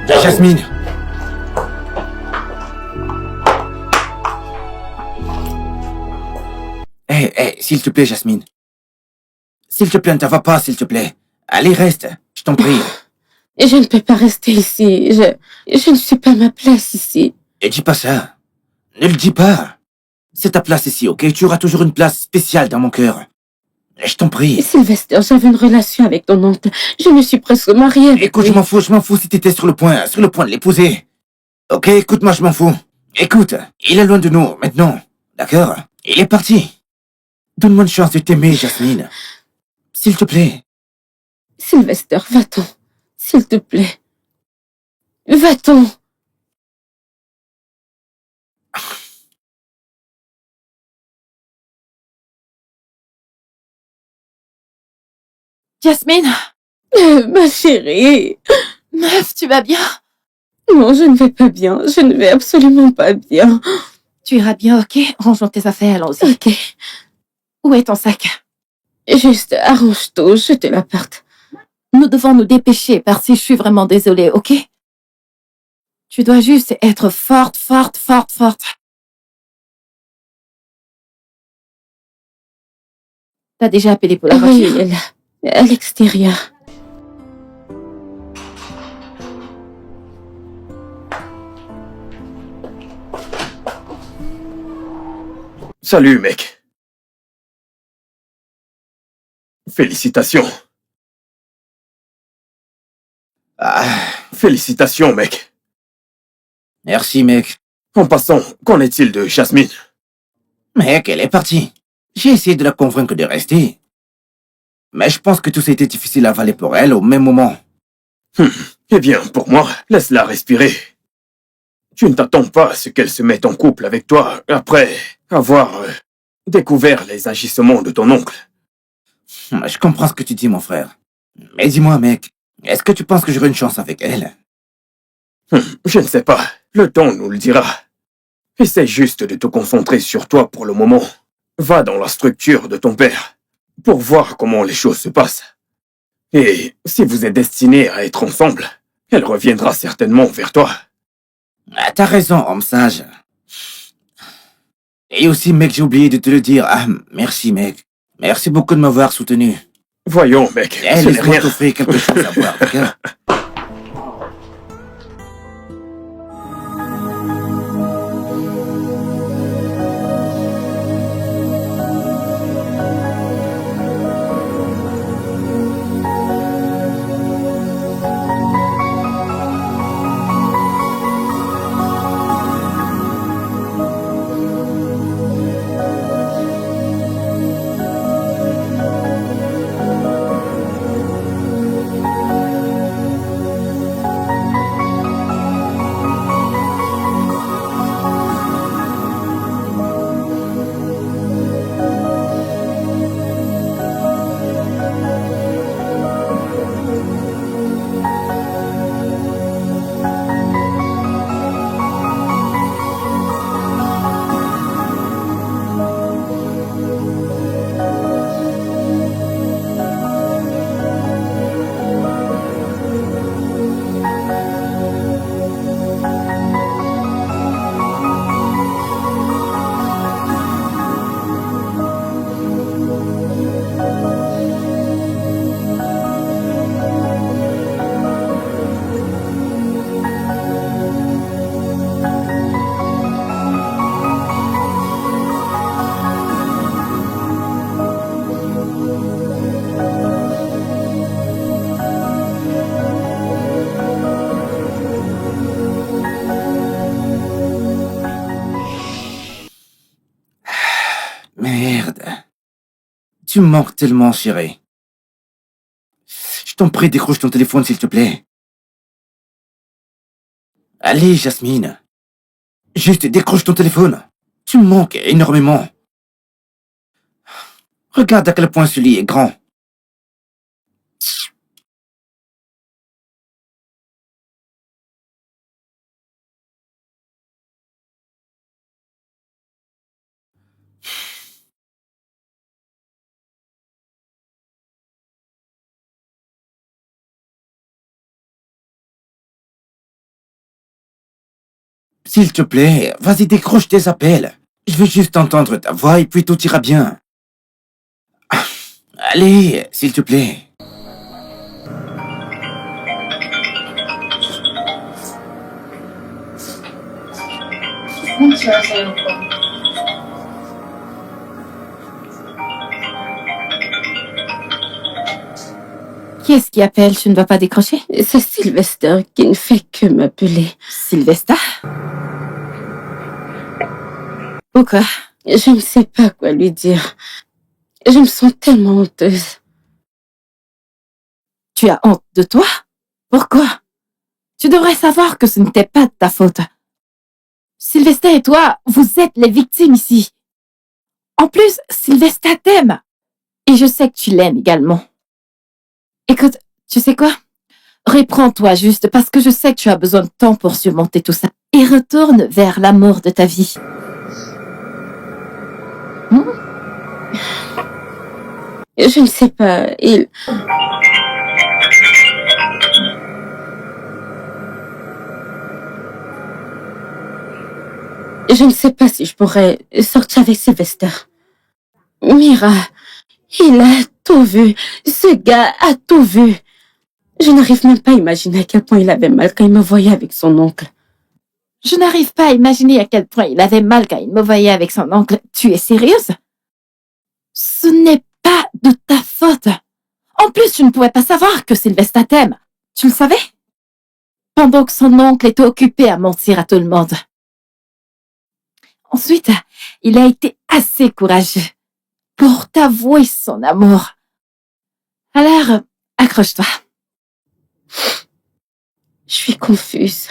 [SPEAKER 1] Jasmine! Hé, s'il te plaît, Jasmine. S'il te plaît, ne t'en va pas, s'il te plaît. Allez, reste, je t'en prie.
[SPEAKER 2] Je ne peux pas rester ici. Je ne suis pas à ma place ici.
[SPEAKER 1] Ne dis pas ça. Ne le dis pas. C'est ta place ici, ok? Tu auras toujours une place spéciale dans mon cœur. Je t'en prie.
[SPEAKER 2] Sylvester, j'avais une relation avec ton oncle. Je me suis presque mariée avec
[SPEAKER 1] Écoute,
[SPEAKER 2] lui.
[SPEAKER 1] je m'en fous si t'étais sur le point de l'épouser. Ok, écoute-moi, je m'en fous. Écoute, il est loin de nous, maintenant. D'accord? Il est parti. Donne-moi une chance de t'aimer, Jasmine. S'il te plaît.
[SPEAKER 2] Sylvester, va-t'en. S'il te plaît. Va-t'en.
[SPEAKER 4] Jasmine,
[SPEAKER 2] Ma chérie.
[SPEAKER 4] meuf, tu vas bien?
[SPEAKER 2] Non, je ne vais pas bien. Je ne vais absolument pas bien.
[SPEAKER 4] Tu iras bien, ok? Rangeons tes affaires, allons-y.
[SPEAKER 2] Ok.
[SPEAKER 4] Où est ton sac?
[SPEAKER 2] Juste arrange tout, je te l'apporte.
[SPEAKER 4] Nous devons nous dépêcher, parce que je suis vraiment désolée, ok? Tu dois juste être forte. T'as déjà appelé pour la
[SPEAKER 2] Oui,
[SPEAKER 4] voiture?
[SPEAKER 2] elle est à l'extérieur.
[SPEAKER 5] Salut, mec. Félicitations.
[SPEAKER 1] Ah,
[SPEAKER 5] Félicitations, mec.
[SPEAKER 1] merci, mec.
[SPEAKER 5] En passant, qu'en est-il de Jasmine?
[SPEAKER 1] Mec, elle est partie. J'ai essayé de la convaincre de rester. Mais je pense que tout ça a été difficile à avaler pour elle au même moment.
[SPEAKER 5] Eh bien, pour moi, laisse-la respirer. Tu ne t'attends pas à ce qu'elle se mette en couple avec toi après avoir découvert les agissements de ton oncle.
[SPEAKER 1] Je comprends ce que tu dis, mon frère. Mais dis-moi, mec, est-ce que tu penses que j'aurai une chance avec elle?
[SPEAKER 5] Je ne sais pas. Le temps nous le dira. Essaie juste de te concentrer sur toi pour le moment. Va dans la structure de ton père pour voir comment les choses se passent. Et si vous êtes destinés à être ensemble, elle reviendra certainement vers toi.
[SPEAKER 1] Ah, t'as raison, homme sage. Et aussi, mec, j'ai oublié de te le dire. Ah, merci, mec. Merci beaucoup de m'avoir soutenu.
[SPEAKER 5] Voyons, mec,
[SPEAKER 1] Eh,
[SPEAKER 5] ce n'est
[SPEAKER 1] laisse-moi
[SPEAKER 5] rien.
[SPEAKER 1] t'offrir quelque chose à boire, d'accord? Tu me manques tellement, chérie. Je t'en prie, décroche ton téléphone, s'il te plaît. Allez, Jasmine. Juste décroche ton téléphone. Tu me manques énormément. Regarde à quel point ce lit est grand. S'il te plaît, vas-y, décroche tes appels. Je veux juste entendre ta voix et puis tout ira bien. Allez, s'il te plaît.
[SPEAKER 4] Qui est-ce qui appelle? Tu ne vas pas décrocher?
[SPEAKER 2] C'est Sylvester qui ne fait que m'appeler.
[SPEAKER 4] Sylvester? Ou quoi?
[SPEAKER 2] Je ne sais pas quoi lui dire. Je me sens tellement honteuse.
[SPEAKER 4] Tu as honte de toi? Pourquoi? Tu devrais savoir que ce n'était pas de ta faute. Sylvester et toi, vous êtes les victimes ici. En plus, Sylvester t'aime. Et je sais que tu l'aimes également. Écoute, tu sais quoi? Reprends-toi juste parce que je sais que tu as besoin de temps pour surmonter tout ça. Et retourne vers l'amour de ta vie.
[SPEAKER 2] Je ne sais pas, Je ne sais pas si je pourrais sortir avec Sylvester. Mira, il a tout vu. Ce gars a tout vu. Je n'arrive même pas à imaginer à quel point il avait mal quand il me voyait avec son oncle.
[SPEAKER 4] Je n'arrive pas à imaginer à quel point il avait mal quand il me voyait avec son oncle. Tu es sérieuse? Ce n'est pas de ta faute. En plus, tu ne pouvais pas savoir que Sylvester t'aime. Tu le savais? Pendant que son oncle était occupé à mentir à tout le monde. Ensuite, il a été assez courageux pour t'avouer son amour. Alors, accroche-toi.
[SPEAKER 2] Je suis confuse.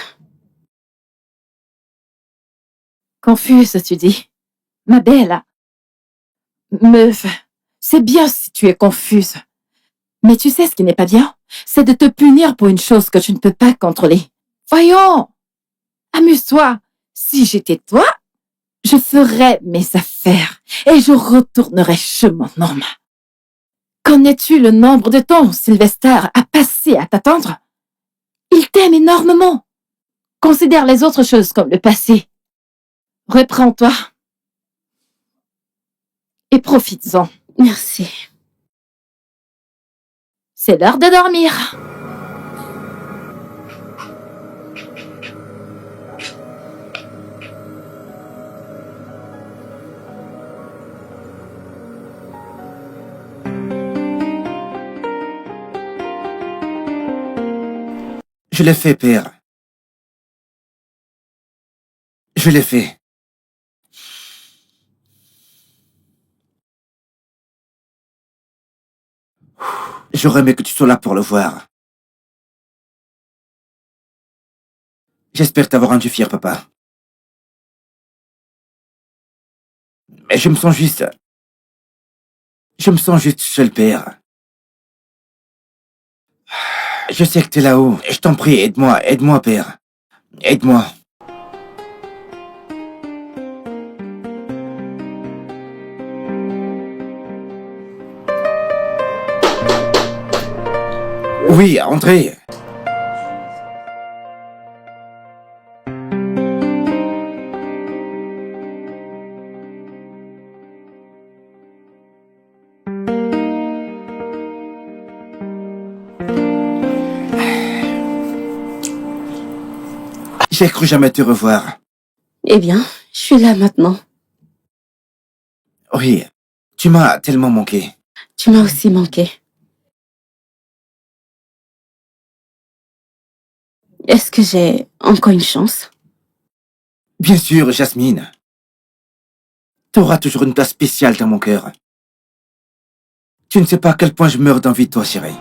[SPEAKER 4] Confuse, tu dis? Ma belle. Meuf, c'est bien si tu es confuse. Mais tu sais ce qui n'est pas bien? C'est de te punir pour une chose que tu ne peux pas contrôler. Voyons! Amuse-toi. Si j'étais toi, je ferais mes affaires et je retournerais chez mon homme. Connais-tu le nombre de temps Sylvester a passé à t'attendre? Il t'aime énormément. Considère les autres choses comme le passé. Reprends-toi. Et profites-en.
[SPEAKER 2] Merci.
[SPEAKER 4] C'est l'heure de dormir.
[SPEAKER 1] Je l'ai fait, père. Je l'ai fait. J'aurais aimé que tu sois là pour le voir. J'espère t'avoir rendu fier, papa. Mais je me sens juste seul, père. Je sais que t'es là-haut. Je t'en prie, aide-moi, père. Aide-moi. Oui, entrez. J'ai cru jamais te revoir.
[SPEAKER 2] Eh bien, je suis là maintenant.
[SPEAKER 1] Oui, tu m'as tellement manqué.
[SPEAKER 2] Tu m'as aussi manqué. Est-ce que j'ai encore une chance?
[SPEAKER 1] Bien sûr, Jasmine. T'auras toujours une place spéciale dans mon cœur. Tu ne sais pas à quel point je meurs d'envie de toi, chérie.